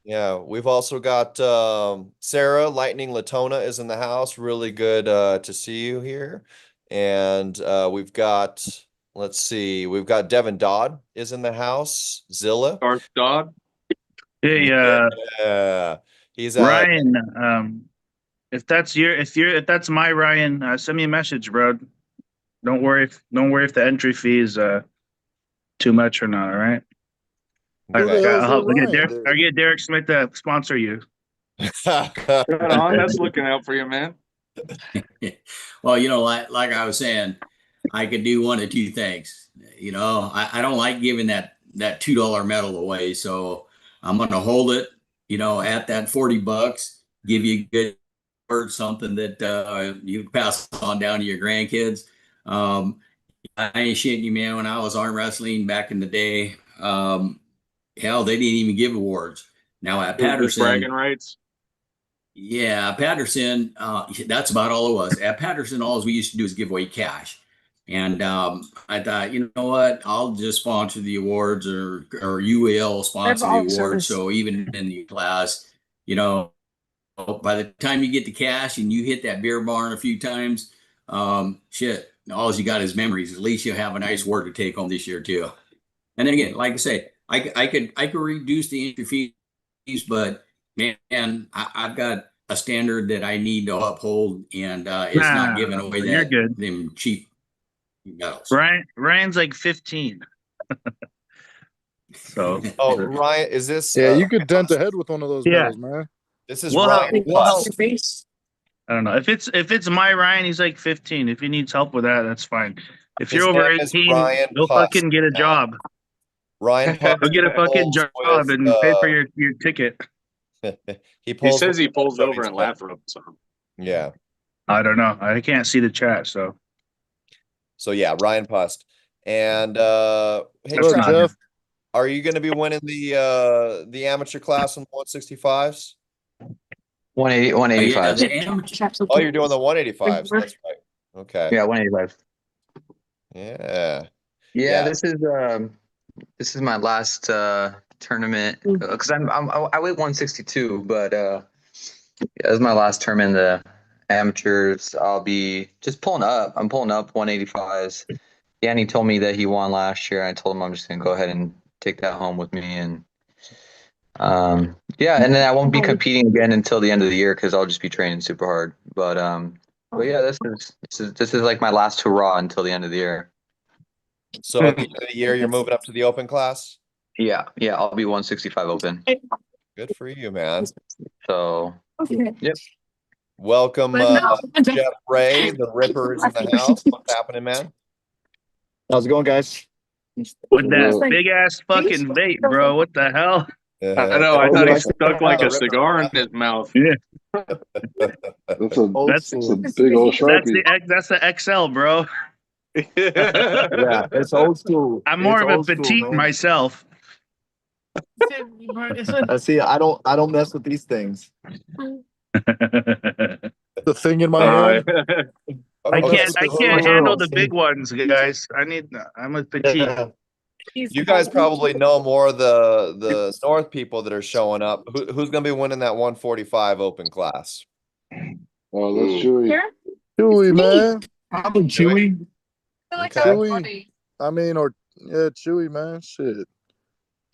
Yeah, we've also got Sarah Lightning Latona is in the house. Really good to see you here. And we've got, let's see, we've got Devin Dodd is in the house. Zilla. Darth Dodd? Hey, Yeah. He's Ryan. If that's my Ryan, send me a message, bro. Don't worry if the entry fee is too much or not. All right. Who the hell's that Ryan, I'll get Derek Smith to sponsor you. Right on, that's looking out for you, man. Well, like I was saying, I could do one of two things. I don't like giving that $2 medal away, so I'm gonna hold it, at that $40, give you a good something that you pass on down to your grandkids. I ain't shitting you, man. When I was arm wrestling back in the day, hell, they didn't even give awards. Now at It was just bragging Patterson, rights. yeah, Patterson, that's about all it was. At Patterson, all we used to do is give away cash. And I thought, you know what? I'll just sponsor the awards, or you will sponsor the awards. So even in the class, you know, by the time you get the cash and you hit that beer barn a few times, shit, all you got is memories. At least you'll have a nice word to take home this year too. And then again, like I say, I could reduce the entry fees, but man, I've got a standard that I need to uphold, and it's not giving away you're good. them cheap medals. Ryan's like 15. So Oh, Ryan, is this? Yeah, you could dent the head with one of those medals, man. This is We'll Ryan. I don't know. If it's my Ryan, he's like 15. If he needs help with that, that's fine. If His you're over name is 18, Ryan you'll Puss, fucking get a man. job. Ryan Puss You'll get a fucking pulls job with, and pay for your ticket. he He says with he pulls over in Joey's Lathrop. So Yeah. I don't know. I can't see the chat, so So yeah, Ryan Pust. And hey, That's Look, not Trav, Jeff. are you going to be winning the amateur class on the 165s? 180, Yeah, 185. the amateur, Oh, you're doing the 185s. That's right. Okay. Yeah, 185. Yeah. Yeah, Yeah. this is my last tournament because I weigh 162, but yeah, this is my last term in the amateurs. I'll be just pulling up. I'm pulling up 185s. Danny told me that he won last year. I told him I'm just gonna go ahead and take that home with me, and yeah, and then I won't be competing again until the end of the year because I'll just be training super hard. But yeah, this is like my last hurrah until the end of the year. So at the end of the year, you're moving up to the open class? Yeah, I'll be 165 open. Good for you, man. So yep. Welcome, Jeff Ray. The Ripper is in the house. What's happening, man? How's it going, guys? with that big ass fucking vape, bro. What the hell? I know. I thought he stuck like a cigar in his mouth. Yeah, That's a that's big old that's Sharpie. the XL, bro. Yeah, it's old school. I'm more It's of a old school, petite man. myself. See, I don't mess with these things. The thing in my hand. I Okay, can't so handle the big ones, guys. I'm a petite. Yeah. you guys probably know more of the North people that are showing up. Who's going to be winning that 145 open class? Oh, that's Chewy. Chewy, man. Probably Chewy. Okay. Chewy. I mean, or yeah, Chewy, man. Shit.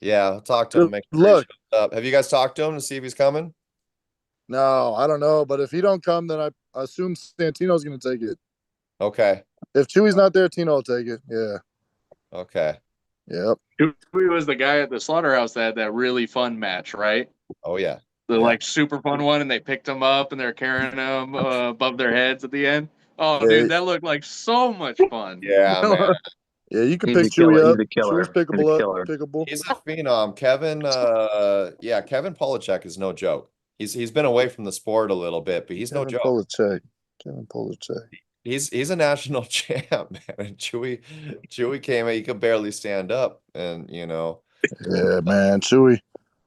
Yeah, I'll talk to him. Make Good sure he luck. shows up. Have you guys talked to him to see if he's coming? No, I don't know. But if he don't come, then I assume Santino's gonna take it. Okay. If Chewy's not there, Tino will take it. Yeah. Okay. Yep. Chewy was the guy at the slaughterhouse that had that really fun match, right? Oh yeah. The Yeah. like super fun one, and they picked him up and they're carrying him above their heads at the end. Oh, Yeah. dude, that looked like so much fun. Yeah, man. Yeah, you can He's a pick killer. Chewy up. He's a killer. Chewy's pickable He's a up. killer. Pickable. He's a phenom. Kevin Polachek is no joke. He's been away from the sport a little bit, but he's no Kevin joke. Polachek. Kevin Polachek. He's a national champ, man. And Chewy came in, he could barely stand up, and Yeah, man. Chewy.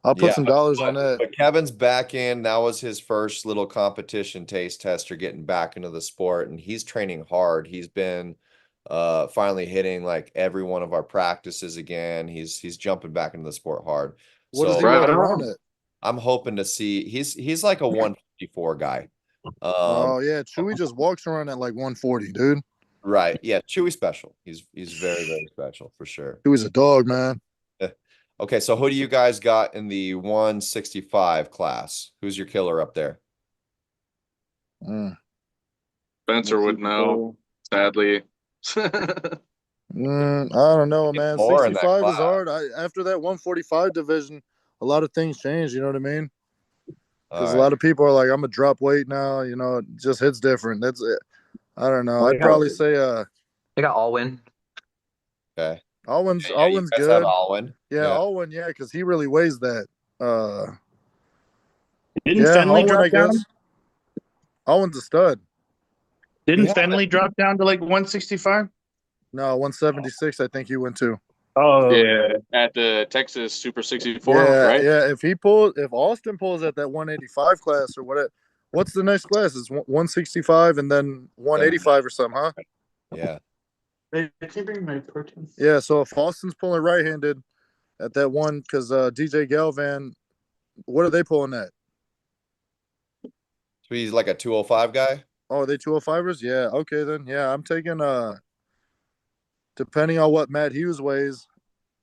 I'll put some dollars on that. But Kevin's back in. That was his first little competition taste tester, getting back into the sport, and he's training hard. He's been finally hitting like every one of our practices again. He's jumping back into the sport hard. What does So he walk around at? I'm hoping to see he's like a 154 guy. Oh yeah, Chewy just walks around at like 140, dude. Right. Yeah, Chewy special. He's very, very special for sure. Chewy's a dog, man. Okay, so who do you guys got in the 165 class? Who's your killer up there? Spencer would know, sadly. I don't know, man. More in that 65 is class. hard. After that 145 division, a lot of things change. You know what I mean? Because a lot of people are like, "I'm gonna drop weight now." You know, it just hits different. That's it. I don't know. I'd probably say They got Alwyn. Okay. Alwyn's You Alwyn's guys good. have Alwyn. Yeah, Alwyn, yeah, because he really weighs that. Didn't Yeah, Finley Alwyn, drop I down? guess. Owen's a stud. Didn't Yeah. Fenley drop down to like 165? No, 176. I think he went to. Oh, Yeah, at the Texas Super 64, Yeah, right? yeah. If Austin pulls at that 185 class or whatever, what's the next class? It's 165 and then 185 or something, huh? Yeah. Can you bring my protein? Yeah. So if Austin's pulling right-handed at that one, because DJ Galvan, what are they pulling at? So he's like a 205 guy? Oh, are they 205ers? Yeah. Okay, then. Yeah, I'm taking depending on what Matt Hughes weighs,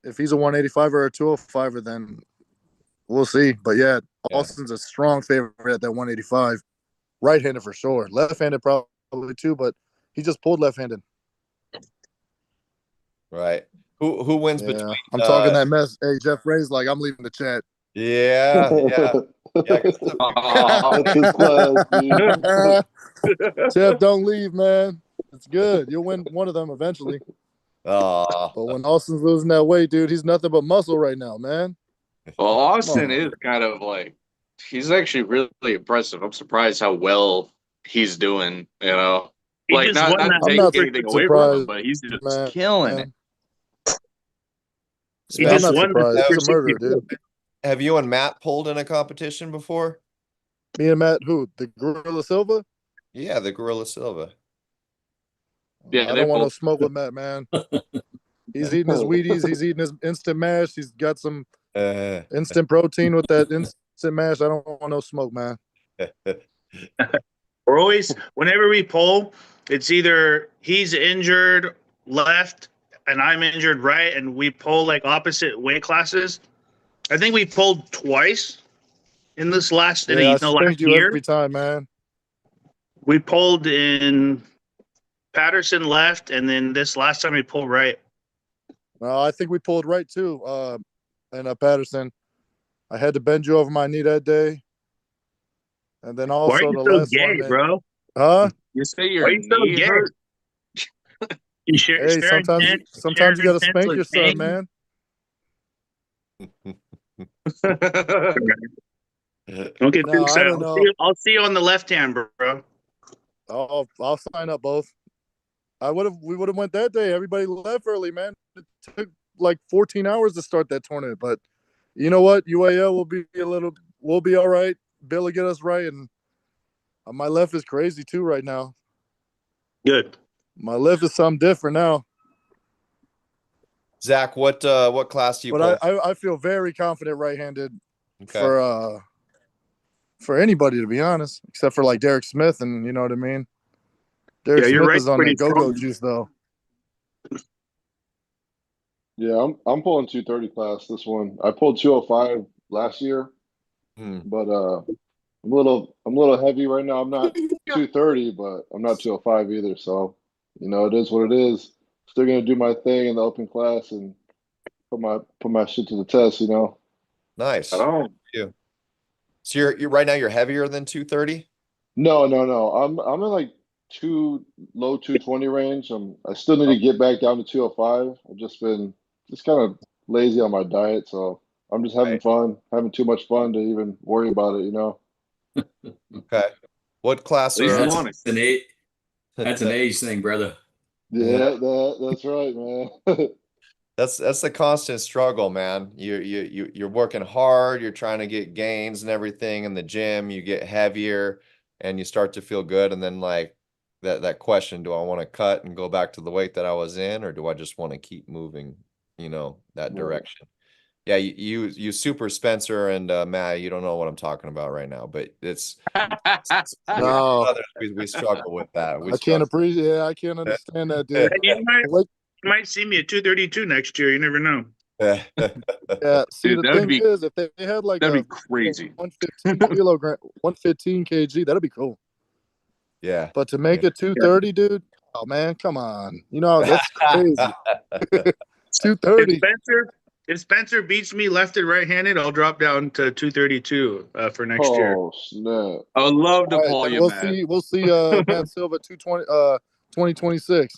if he's a 185 or a 205er, then we'll see. But yeah, Austin's a strong favorite at that 185. Right-handed for sure. Left-handed probably too, but he just pulled left-handed. Right. Who wins between I'm talking that mess. Hey, Jeff Ray's like, I'm leaving the chat. Yeah, yeah. Yeah, That's his class, dude. Jeff, don't leave, man. It's good. You'll win one of them eventually. But when Austin's losing that weight, dude, he's nothing but muscle right now, man. Well, Austin is kind of like, he's actually really impressive. I'm surprised how well he's doing, you know. He Like, just not won that. to I'm take not anything away from him, surprised, but he's just man. killing it. He I'm just not won surprised. the He's a murderer, Super dude. Have you and Matt pulled in a competition before? Me and Matt, who? The Gorilla Silva? Yeah, the Gorilla Silva. Yeah, I they don't want no both- smoke with Matt, man. He's eating his Wheaties. He's eating his instant mash. He's got some instant protein with that instant mash. I don't want no smoke, man. We're always, whenever we pull, it's either he's injured left and I'm injured right, and we pull like opposite weight classes. I think we pulled twice in this last Yeah, I last spank you year. every time, man. We pulled in Patterson left, and then this last time we pulled right. No, I think we pulled right too. And Patterson, I had to bend you over my knee that day, and then Why are also you the so last gay, one, man. bro? Huh? You say Why your are you so knee gay? hurt? You share, Hey, sometimes you got to spank your son, man. Okay, No, I don't know. I'll see you on the left hand, bro. I'll sign up both. We would have went that day. Everybody left early, man. It took like 14 hours to start that tournament, but you know what? UAL we'll be all right. Bill will get us right, and my left is crazy too right now. Good. My left is something different now. Zach, what class do you pull? But I feel very confident right-handed Okay. for anybody, to be honest, except for like Derek Smith, and you know what I mean. Derek you're Smith right, is on pretty that go-go strong. juice though. Yeah, I'm pulling 230 class this one. I pulled 205 last year, but I'm a little heavy right now. I'm not 230, but I'm not 205 either. So, you know, it is what it is. Still gonna do my thing in the open class and put my shit to the test, you know. Nice. Oh. You. So you're right now you're heavier than 230? No. I'm in like low 220 range. I still need to get back down to 205. I've just been kind of lazy on my diet, so I'm just having fun, having too much fun to even worry about it, you know. Okay. What class That's an age thing, brother. Yeah, that's right, man. That's the constant struggle, man. You're working hard, you're trying to get gains and everything in the gym, you get heavier and you start to feel good, and then like that question, do I want to cut and go back to the weight that I was in, or do I just want to keep moving, that direction? Yeah, you Super Spencer and Matt, you don't know what I'm talking about right now, but it's No, we struggle with that. I can't appreciate. Yeah, I can't understand that, dude. You might see me at 232 next year. You never know. Yeah. See, Dude, the that'd thing be- is, if they had like that'd a be crazy. 115 kilogram, 115 kg, that'd be cool. Yeah. But to make it 230, dude, oh man, come on. You know that's crazy. 230. If Spencer beats me left and right-handed, I'll drop down to 232 for next year. Oh snap! I would love to All right, pull then you, we'll man. see. We'll see. Matt Silva 2026.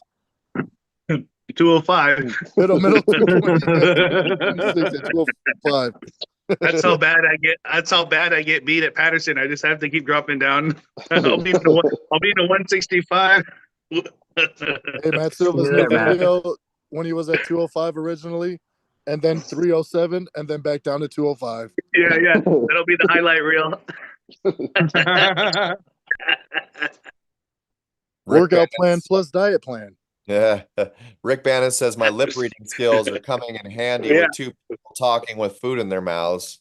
205. Middle 226 at 205. That's how bad I get. That's how bad I get beat at Patterson. I just have to keep dropping down. I'll be in the 165. Hey, Matt Silva's Yeah, new man. video when he was at 205 originally, and then 307, and then back down to 205. Yeah, that'll be the highlight reel. Workout plan plus diet plan. Yeah. Rick Banas says my lip reading skills are coming in handy with two people talking with food in their mouths.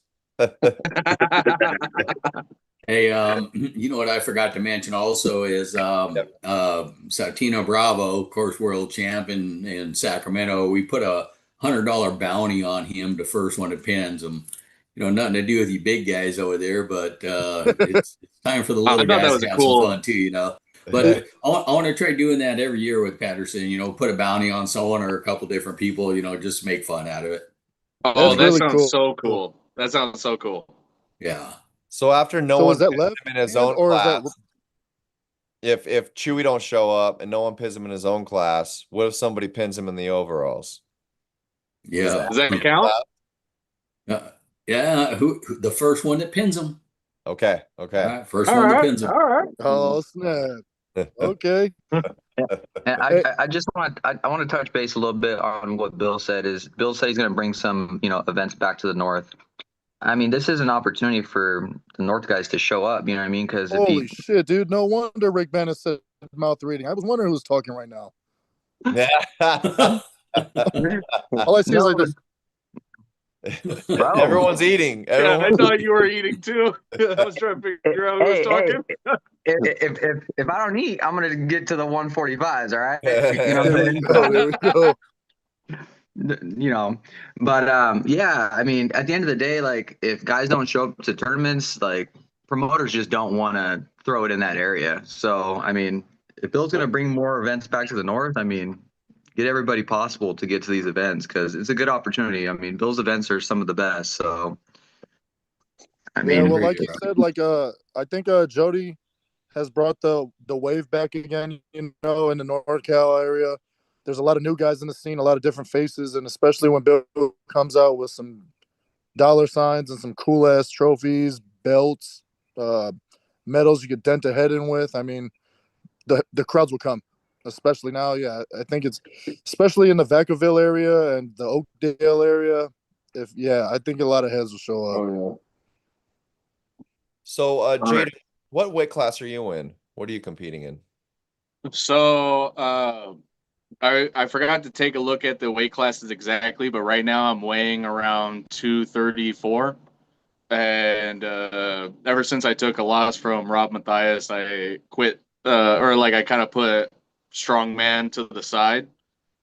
Hey, you know what I forgot to mention also is Satino Bravo, of course, world champ in Sacramento. We put a $100 bounty on him, the first one that pins him. You know, nothing to do with you big guys over there, but it's time for the I little thought that guys was to a have cool- some fun too, you know. But I want to try doing that every year with Patterson, you know, put a bounty on someone or a couple different people, you know, just make fun out of it. Oh, That's that really sounds cool. so cool. That sounds so cool. Yeah. So after no So one is that pins left him in his hand, own or is that- class, if Chewy don't show up and no one pins him in his own class, what if somebody pins him in the overalls? Yeah. Does that count? Yeah. Who the first one that pins him? Okay. All right, first one that pins him. All right. Oh snap! Okay. And I just want I want to touch base a little bit on what Bill said. Is Bill said he's going to bring some events back to the north. I mean, this is an opportunity for the north guys to show up. You know what I mean? Because Holy shit, dude! No wonder Rick Banas said mouth reading. I was wondering who's talking right now. All I see is like this. Bro. Everyone's eating. Yeah, I Everyone's thought you were eating too. I was trying to figure out who was talking. If I don't eat, I'm gonna get to the 145s. All right. There we go. There we go. You know, but yeah, I mean, at the end of the day, like if guys don't show up to tournaments, like promoters just don't want to throw it in that area. So I mean, if Bill's gonna bring more events back to the north, I mean, get everybody possible to get to these events because it's a good opportunity. I mean, Bill's events are some of the best. So I mean, well, like you said, like I think Jody has brought the wave back again. You know, in the NorCal area. There's a lot of new guys in the scene, a lot of different faces, and especially when Bill comes out with some dollar signs and some cool ass trophies, belts, medals you could dent a head in with. I mean, the crowds will come, especially now. Yeah, I think it's especially in the Vacaville area and the Oakdale area. I think a lot of heads will show up. Oh So, Jade, what weight class are you in? What are you competing in? So, I forgot to take a look at the weight classes exactly, but right now I'm weighing around 234. And ever since I took a loss from Rob Matthias, I quit, I kind of put strongman to the side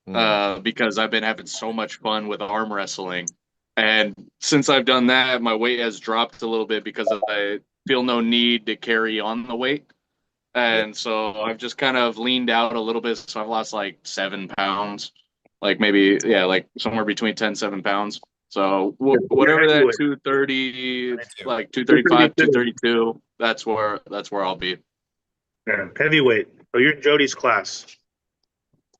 because I've been having so much fun with arm wrestling. And since I've done that, my weight has dropped a little bit because I feel no need to carry on the weight. And so I've just kind of leaned out a little bit. So I've lost like 7 pounds, like maybe, like somewhere between 10, 7 pounds. So whatever that 230, like 235, 232, that's where I'll be. Yeah, heavyweight. Oh, you're in Jody's class.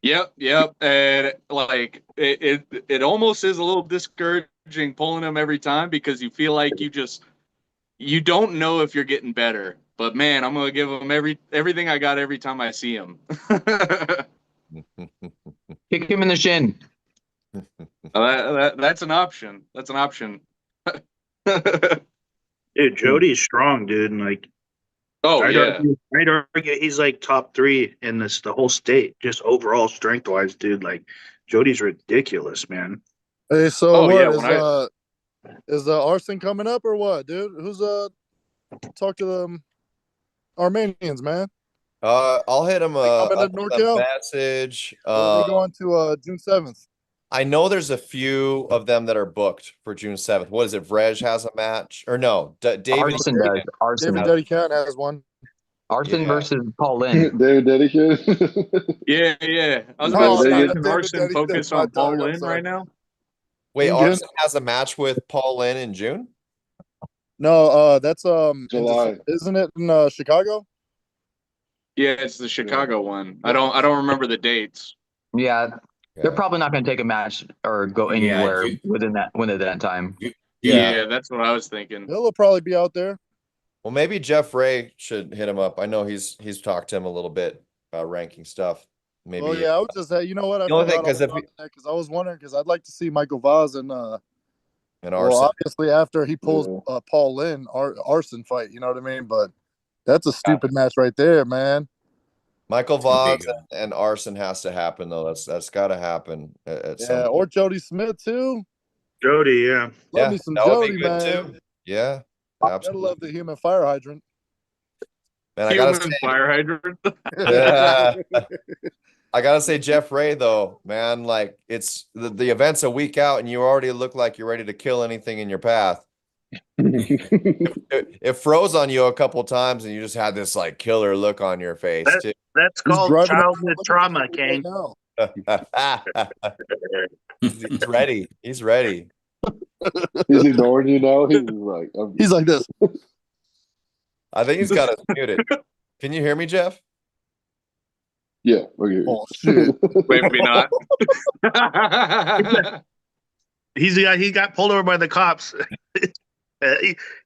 Yep. And like it almost is a little discouraging pulling him every time because you feel like you don't know if you're getting better. But man, I'm gonna give him everything I got every time I see him. kick him in the shin. That's an option. That's an option. Dude, Jody's strong, dude. And like, I'd argue he's like top 3 in the whole state, just overall strength wise, dude. Like, Jody's ridiculous, man. Hey, so is Arson coming up or what, dude? Who's talk to them Armenians, man? I'll hit him a NorCal? message. We're going to June 7th. I know there's a few of them that are booked for June 7th. What is it? Vrej has a match, or no? David Arson does. Arson. David Dedican has one. Arson versus Paul Lynn. David Dedican. Yeah. I was about to say, isn't Arson focused on Paul Lynn right now? Wait, Arson has a match with Paul Lynn in June? No, that's July. Isn't it in Chicago? Yeah, it's the Chicago one. I don't remember the dates. Yeah, they're probably not going to take a match or go anywhere within that time. Yeah, that's what I was thinking. He'll probably be out there. Well, maybe Jeff Ray should hit him up. I know he's talked to him a little bit about ranking stuff. Maybe. Oh yeah, I would just say, you know what? I The only thing, forgot because all about that because I was wondering because I'd like to see Michael Vaz and and well, Arson. obviously after he pulls Yeah. Paul Lynn, Arson fight, you know what I mean? But that's a stupid match right there, man. Michael Vaz and Arson has to happen though. That's got to happen at some Yeah, point. or Jody Smith too. Jody, yeah. Love me some that would be Jody, good man. too. Yeah, Gotta absolutely. love the human fire hydrant. Man, I gotta Human say, fire hydrant. yeah. I gotta say, Jeff Ray though, man, like it's the event's a week out, and you already look like you're ready to kill anything in your path. It froze on you a couple times, and you just had this like killer look on your face too. That's He's called driving childhood looking trauma, for food Kane. right now. He's ready. He's ready. He's ignoring you now. He's like, He's like this. I think he's got us muted. Can you hear me, Jeff? yeah, okay. Oh shit. Maybe not. He got pulled over by the cops.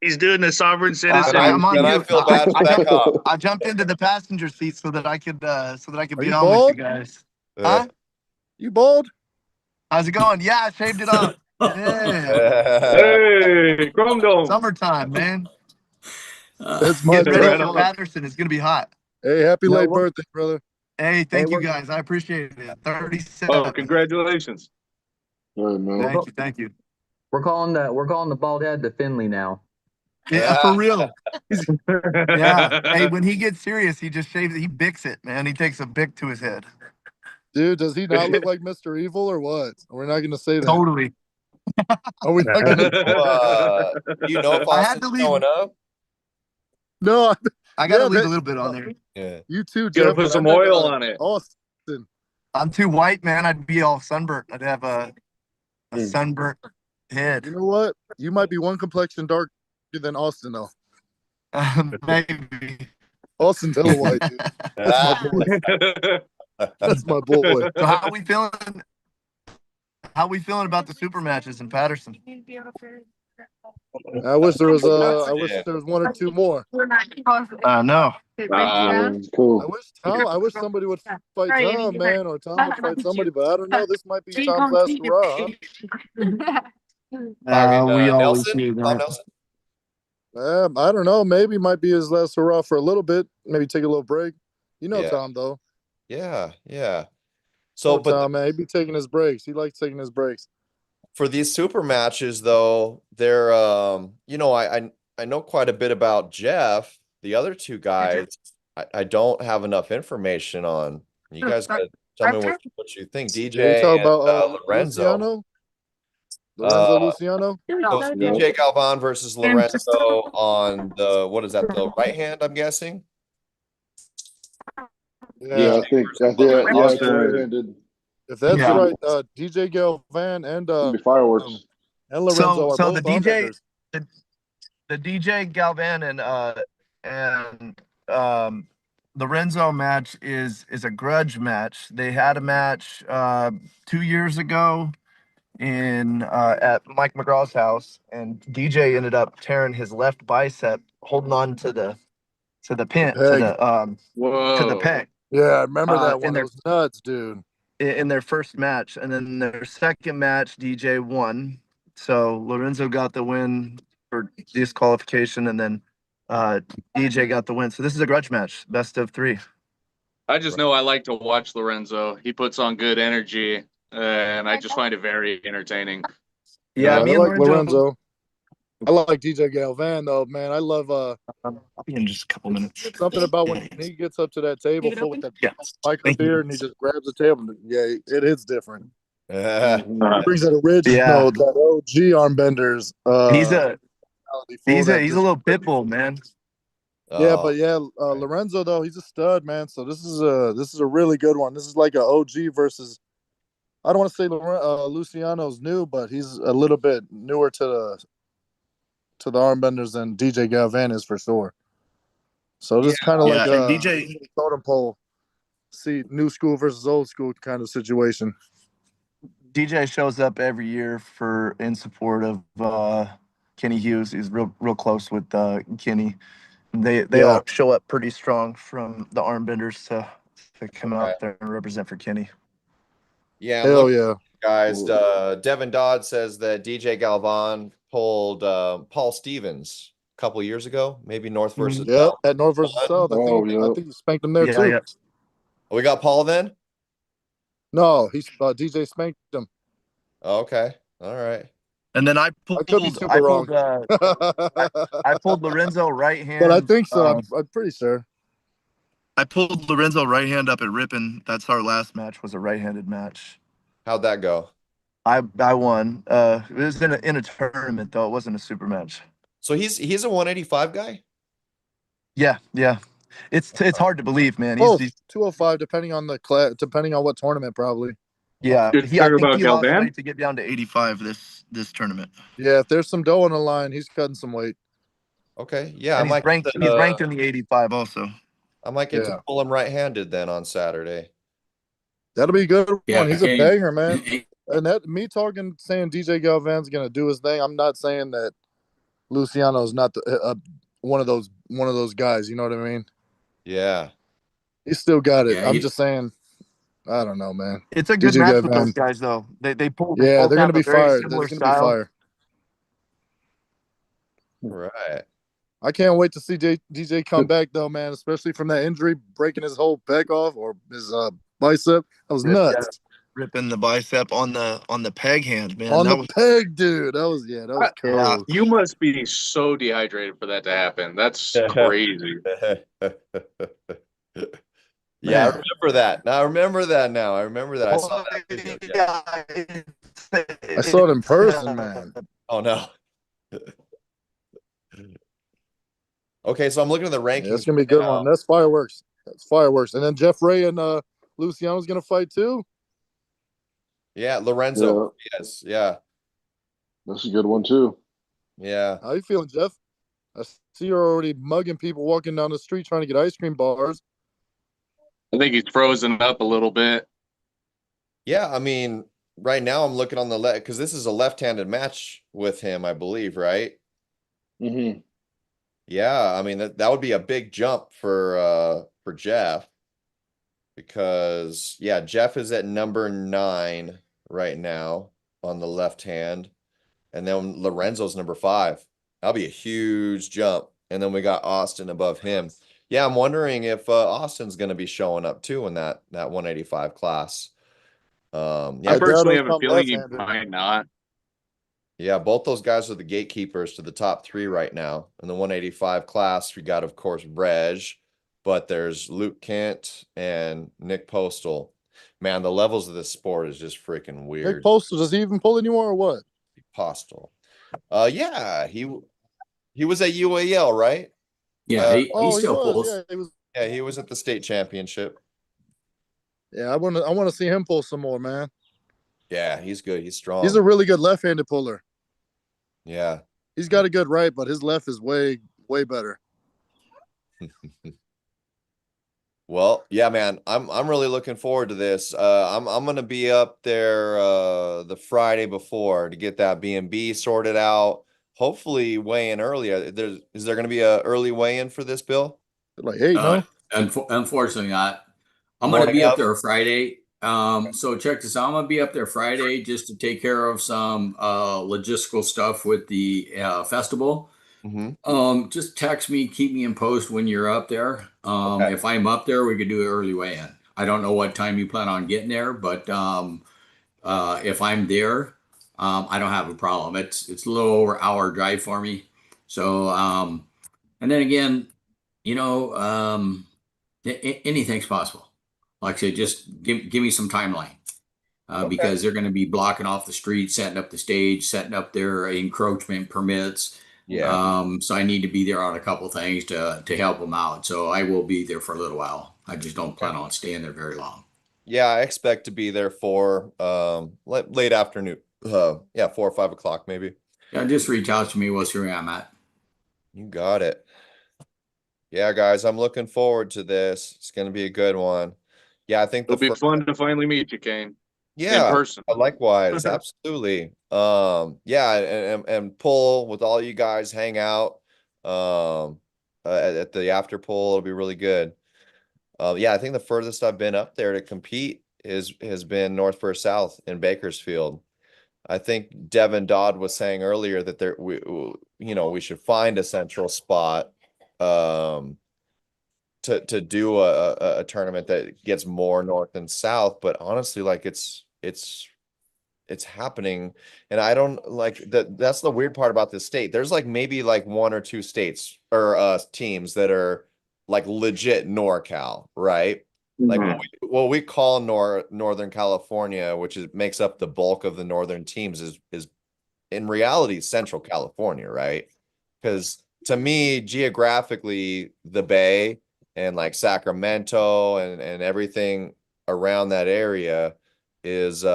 He's doing the sovereign citizen. I feel bad for that cop. I jumped into the passenger seat so that I could be you on with bald? you guys. Uh, You bald? How's it going? Yeah, I shaved it up. Yeah. Hey, Chrome Dome. Summertime, man. That's my Get ready right brother. for on. Patterson. It's gonna be hot. Hey, happy No, late we're- birthday, brother. Hey, thank you we're- guys. I appreciate it. 37. Oh, congratulations. All right, man. Thank you, thank you. We're calling the bald head the Finley now. Yeah, for real. Yeah. Hey, when he gets serious, he just shaves it. He bicks it, man. He takes a bic to his head. Dude, does he not look like Mr. Evil or what? We're not gonna say that. Totally. Are we not gonna? do you know if I had Austin's to leave. showing up? No, I gotta Yeah, leave that- a little bit on there. Yeah. you too, Gotta Jeff. put but some I meant, oil on it. Austin. I'm too white, man. I'd be all sunburnt. I'd have a sunburnt head. You know what? You might be one complexion darker than Austin, though. Maybe. Austin's hella white, dude. That's my boy. That's my boy. So how we feeling? How we feeling about the super matches in Patterson? I wish there was one or two more. No. Cool. I wish somebody would fight Tom, man, or Tom would fight somebody, but I don't know. This might be Tom's last hurrah. Huh? We always Nelson? knew Tom that. Nelson? I don't know. Maybe might be his last hurrah for a little bit. Maybe take a little break. You know Yeah. Tom though. Yeah. So, So, but Tom, man, he'd be taking his breaks. He likes taking his breaks. for these super matches, though, they're I know quite a bit about Jeff. The other two guys, I don't have enough information on. You guys gotta tell me what you think. You DJ talk and about Lorenzo. Luciano? Lorenzo Luciano? So it's DJ Galvan versus Lorenzo on the right hand, I'm guessing. Yeah, I think it's right-handed. If that's Yeah. right, DJ Galvan and It'll be fireworks. Lorenzo are So both the DJ, armbenders. the DJ Galvan and Lorenzo match is a grudge match. They had a match 2 years ago in at Mike McGraw's house, and DJ ended up tearing his left bicep, holding on to the pin to Whoa. the peg Yeah, I remember that one. in It their- was nuts, dude. in their first match, and then their second match, DJ won. So Lorenzo got the win for disqualification, and then DJ got the win. So this is a grudge match, best of 3. I just know I like to watch Lorenzo. He puts on good energy, and I just find it very entertaining. Yeah, I me and like Lorenzo. Lorenzo. I like DJ Galvan though, man. I love I'll be in just a couple minutes. something about when he gets up to that table full with that Yeah. mic up Thank you. here and he just grabs the table. Yeah, it hits different. He Yeah. brings that original, that OG armbenders. He's a he's he's a little pit bull, man. Yeah, but Lorenzo though, he's a stud, man. So this is a really good one. This is like a OG versus. I don't want to say Luciano's new, but he's a little bit newer to the armbenders than DJ Galvan is for sure. So this is kind of like and a DJ totem pole, see new school versus old school kind of situation. DJ shows up every year in support of Kenny Hughes. He's real close with Kenny. They Yeah. all show up pretty strong from the arm benders to come Okay. out there and represent for Kenny. Yeah, I'm Hell looking, yeah. guys. Devin Dodd says that DJ Galvan pulled Paul Stevens a couple years ago, maybe North versus Yep. South. At North versus South. I Oh, think yeah. you spanked him there Yeah, too. yeah. We got Paul then? No, he's DJ spanked him. Okay. All right. And then I could be super wrong. I pulled Lorenzo right hand. But I think so. I'm pretty sure. I pulled Lorenzo right hand up at Ripon. That's our last match, was a right-handed match. How'd that go? I won. It was in a tournament though. It wasn't a super match. So he's a 185 guy? Yeah, yeah. It's hard to believe, man. Both He's 205, depending on the class, depending on what tournament, probably. yeah. You're I talking think about he lost Galvan? weight to get down to 85 this tournament. Yeah, if there's some dough on the line, he's cutting some weight. Okay. Yeah, And he's ranked in the 85 also. I might get Yeah. to pull him right-handed then on Saturday. That'll be a good Yeah, one. He's a and- banger, man. And that me talking, saying DJ Galvan's gonna do his thing. I'm not saying that Luciano's not one of those guys. You know what I mean? Yeah. He's still got it. Yeah, I'm just saying. I don't know, man. It's a good DJ match with Galvan. those guys though. They pulled. Yeah, both they're have gonna be a very fired. similar There's gonna be style. fire. Right. I can't wait to see DJ come back though, man. Especially from that injury, breaking his whole pec off or his bicep. That was nuts. Ripping the bicep on the peg hand, man. On that the was peg, dude. That was cool. You must be so dehydrated for that to happen. That's crazy. Yeah, I Man. remember that. Now I remember that now. I remember that. I saw that video. Yeah. I saw it in person, man. Oh no. Okay, so I'm looking at the rankings. Yeah, that's gonna be a good now. one. That's fireworks. That's fireworks. And then Jeff Ray and Luciano's gonna fight too. Yeah, Lorenzo. Yes, yeah. That's a good one too. Yeah. How you feeling, Jeff? I see you're already mugging people walking down the street trying to get ice cream bars. I think he's frozen up a little bit. Yeah, I mean, right now I'm looking on the left because this is a left-handed match with him, I believe, right? Mm-hmm. Yeah, I mean that would be a big jump for Jeff because yeah, Jeff is at number 9 right now on the left hand, and then Lorenzo's number 5. That'll be a huge jump, and then we got Austin above him. Yeah, I'm wondering if Austin's going to be showing up too in that 185 class. Yeah, I personally have a come feeling he left-handed. might not. yeah, both those guys are the gatekeepers to the top 3 right now. In the 185 class, we got, of course, Reg, but there's Luke Kent and Nick Postal. Man, the levels of this sport is just freaking weird. Nick Postal, does he even pull anymore or what? Postal. Yeah, he was at UAL, right? Yeah, he Oh, still pulls. Yeah, he was. Yeah, he was at the state championship. Yeah, I want to see him pull some more, man. Yeah, he's good. He's strong. He's a really good left-handed puller. Yeah. He's got a good right, but his left is way better. Well, yeah, man, I'm really looking forward to this. I'm gonna be up there the Friday before to get that B&B sorted out. Hopefully weigh in early. Is there gonna be a early weigh-in for this, Bill? Like, hey, no. Unfortunately not. I'm going to Morning be up of? there Friday. So check this out. I'm going to be up there Friday just to take care of some logistical stuff with the festival. Mm-hmm. Just text me, keep me in post when you're up there. Okay. If I'm up there, we could do an early weigh-in. I don't know what time you plan on getting there, but if I'm there, I don't have a problem. It's a little over hour drive for me. So and then again, anything's possible. Like I said, just give me some timeline because they're going to be blocking off the street, setting up the stage, setting up their encroachment permits. Yeah. So I need to be there on a couple things to help them out. So I will be there for a little while. I just don't plan on staying there very long. Yeah, I expect to be there for late afternoon. 4 or 5 o'clock maybe. Yeah, just reach out to me. We'll see where I'm at. You got it. Yeah, guys, I'm looking forward to this. It's going to be a good one. Yeah, I think It'll be fun to finally meet you, Kane. in Yeah, person. likewise, absolutely. Yeah, and pull with all you guys, hang out at the after pull. It'll be really good. Yeah, I think the furthest I've been up there to compete has been North First South in Bakersfield. I think Devin Dodd was saying earlier that we should find a central spot um to do a tournament that gets more north and south, but honestly, like it's happening, and I don't like that. That's the weird part about this state. There's like maybe like one or two states or teams that are like legit NorCal, right? Like Mhm. what we call Northern California, which makes up the bulk of the northern teams, is in reality Central California, right? Because to me, geographically, the Bay and like Sacramento and everything around that area is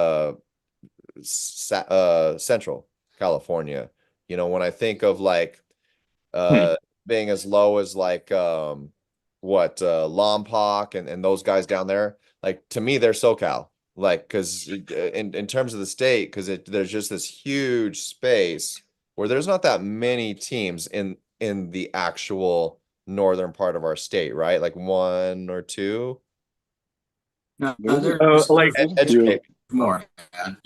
Central California. When I think of like Hmm. being as low as like what Lompoc and those guys down there, like to me they're SoCal. Like because in terms of the state, because there's just this huge space where there's not that many teams in the actual northern part of our state, right? Like one or two. No, There's a, Like there's a few. Educate. more. Man.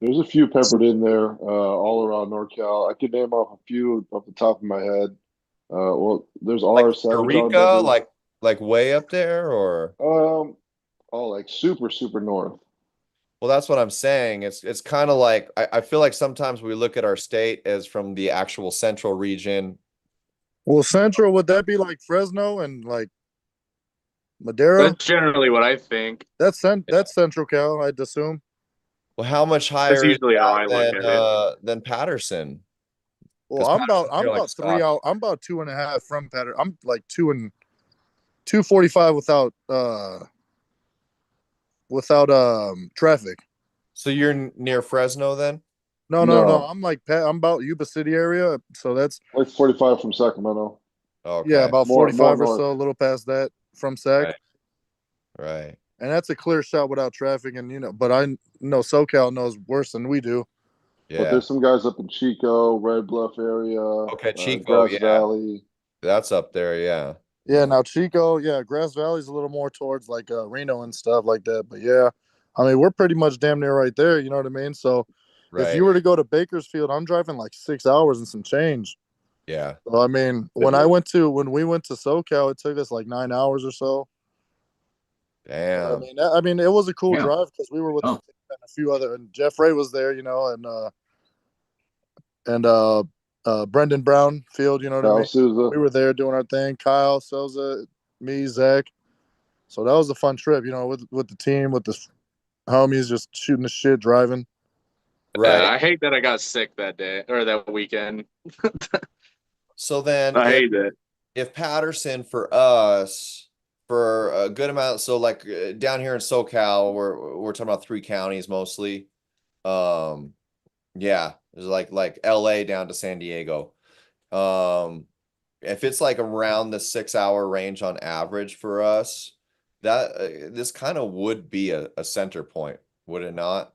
There's a few peppered in there, all around NorCal. I could name off a few off the top of my head. Well, there's Like our Savage R Eureka, brothers. like way up there, or Oh, like super, super north. well, that's what I'm saying. It's kind of like I feel like sometimes we look at our state as from the actual central region. Well, Central, would that be like Fresno and like Madera? that's generally what I think. That's Central Cal, I'd assume. Well, how much That's higher is usually how that I look at it. than Patterson? Well, Because I'm about Patterson's I'm near like about 3 hours. Stockton. I'm about 2.5 from Patterson. I'm like 2:45 without traffic. So you're near Fresno then? No. No, I'm about Yuba City area, so that's like 45 from Sacramento. yeah, Okay. about More 45 or north. so, a little past that from Sac. Right. Right. And that's a clear shot without traffic. And but I know SoCal knows worse than we do. But Yeah. there's some guys up in Chico, Red Bluff area, Okay, Chico, Grass yeah. Valley. That's up there, yeah. Yeah, now Chico, yeah, Grass Valley's a little more towards like Reno and stuff like that. But yeah, I mean, we're pretty much damn near right there. You know what I mean? So if you Right. were to go to Bakersfield, I'm driving like 6 hours and some change. Yeah. So I mean, when we went to SoCal, it took us like 9 hours or so. But Damn. I mean, it was a cool Yeah. drive because we were with the Oh, team and a few other, and Jeff Ray was there, and Brendan Brown Field, you know what I Cal mean? Souza. We were there doing our thing. Kyle, Souza, me, Zach. So that was a fun trip, with the team, with the homies, just shooting the shit, driving. Right. I hate that I got sick that day or that weekend. So then I hate it. if Patterson for us for a good amount, so like down here in SoCal, we're talking about 3 counties mostly. Yeah, there's like LA down to San Diego. If it's like around the 6 hour range on average for us, that this kind of would be a center point, would it not?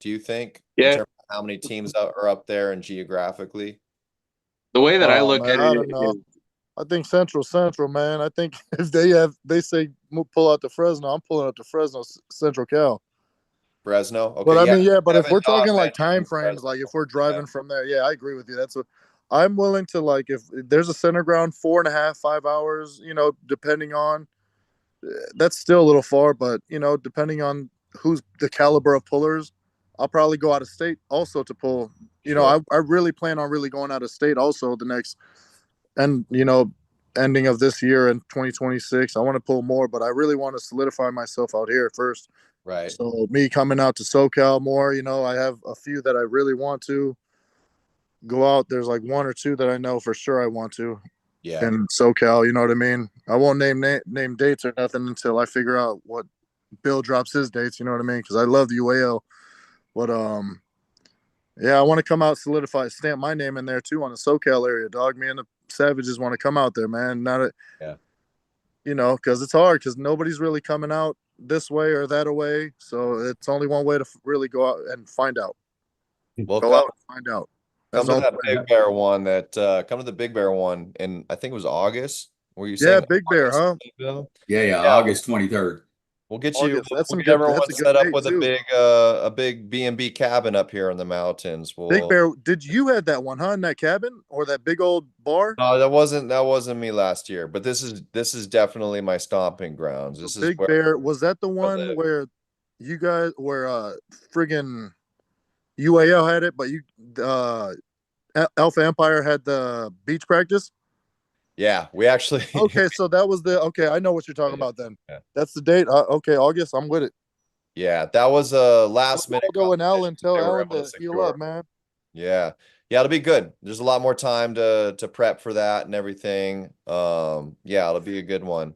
Do you think in Yeah, terms of how many teams are up there and geographically? the way that I Oh look man, at I it don't know. is, I think Central, man. I think if they say pull out to Fresno, I'm pulling out to Fresno, Central Cal. Fresno? But Okay, I yeah. mean, yeah, but if Devin we're Dodd talking like time mentioned frames, like Fresno. if we're Yeah. driving from there, yeah, I agree with you. That's what I'm willing to like. If there's a center ground, 4.5, 5 hours, depending on that's still a little far, but depending on who's the caliber of pullers, I'll probably go out of state also to pull. Sure. I really plan on really going out of state also the next and ending of this year in 2026. I want to pull more, but I really want to solidify myself out here first. Right. So me coming out to SoCal more, I have a few that I really want to go out. There's like one or two that I know for sure I want to Yeah. in SoCal. You know what I mean? I won't name dates or nothing until I figure out what Bill drops his dates. You know what I mean? Because I love the UAL, but yeah, I want to come out, solidify, stamp my name in there too on the SoCal area. Dog, me and the Savages want to come out there, man. Not a, Yeah. because it's hard because nobody's really coming out this way or that way. So it's only one way to really go out and find out. Well, Go out and find out. come That's to the that only way. Big Bear one come to the Big Bear one, and I think it was August. Were you Yeah, saying Big Bear, August, huh? Bill? Yeah, Yeah, August 23rd. we'll get August. That's we'll some get good. everyone That's a good set up date with too. a big B&B cabin up here in the mountains. Big Bear. Did you had that one, huh? In that cabin or that big old bar? No, that wasn't me last year, but this is definitely my stomping grounds. This is Big where Bear. Was that the I one live. where you guys where friggin' UAL had it, but you Alpha Empire had the beach practice? Yeah, we actually Okay, so that was okay, I know what you're talking about then. yeah. That's the date. Okay, August, I'm with it. Yeah, that was a last I'll minute go and Alan, competition tell they were Alan able to to heal up, secure. man. Yeah. Yeah, it'll be good. There's a lot more time to prep for that and everything. Yeah, it'll be a good one.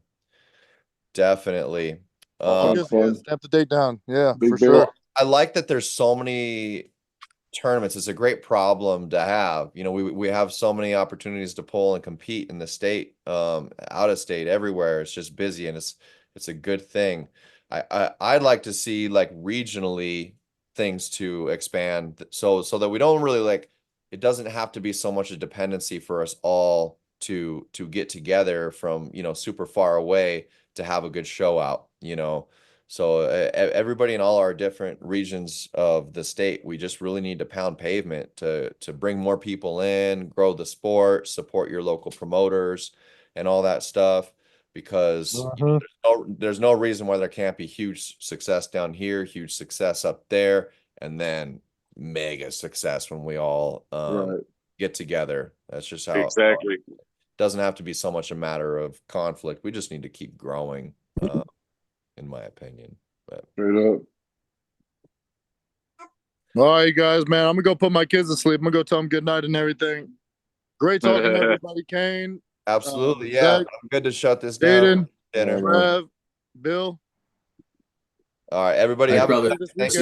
Definitely. Sounds August, yeah, fun. stamp the date down. Yeah, Big for Bear. sure. I like that there's so many tournaments. It's a great problem to have. We have so many opportunities to pull and compete in the state, out of state, everywhere. It's just busy and it's a good thing. I'd like to see like regionally things to expand so that we don't really like it doesn't have to be so much a dependency for us all to get together from, super far away to have a good show out. So everybody in all our different regions of the state, we just really need to pound pavement to bring more people in, grow the sport, support your local promoters, and all that stuff. Because there's no reason why there can't be huge success down here, huge success up there, and then mega success when we all Right. get together. That's just how Exactly. it doesn't have to be so much a matter of conflict. We just need to keep growing. In my opinion. But Straight up. All right, guys, man. I'm gonna go put my kids to sleep. I'm gonna go tell them good night and everything. Great talking to everybody, Kane. absolutely, yeah. Zach, I'm good to shut this Jaden, down. Dinner. Yeah, man. Trev, Bill. All right, everybody Hi, have a brother. good This night. Thank weekend. you.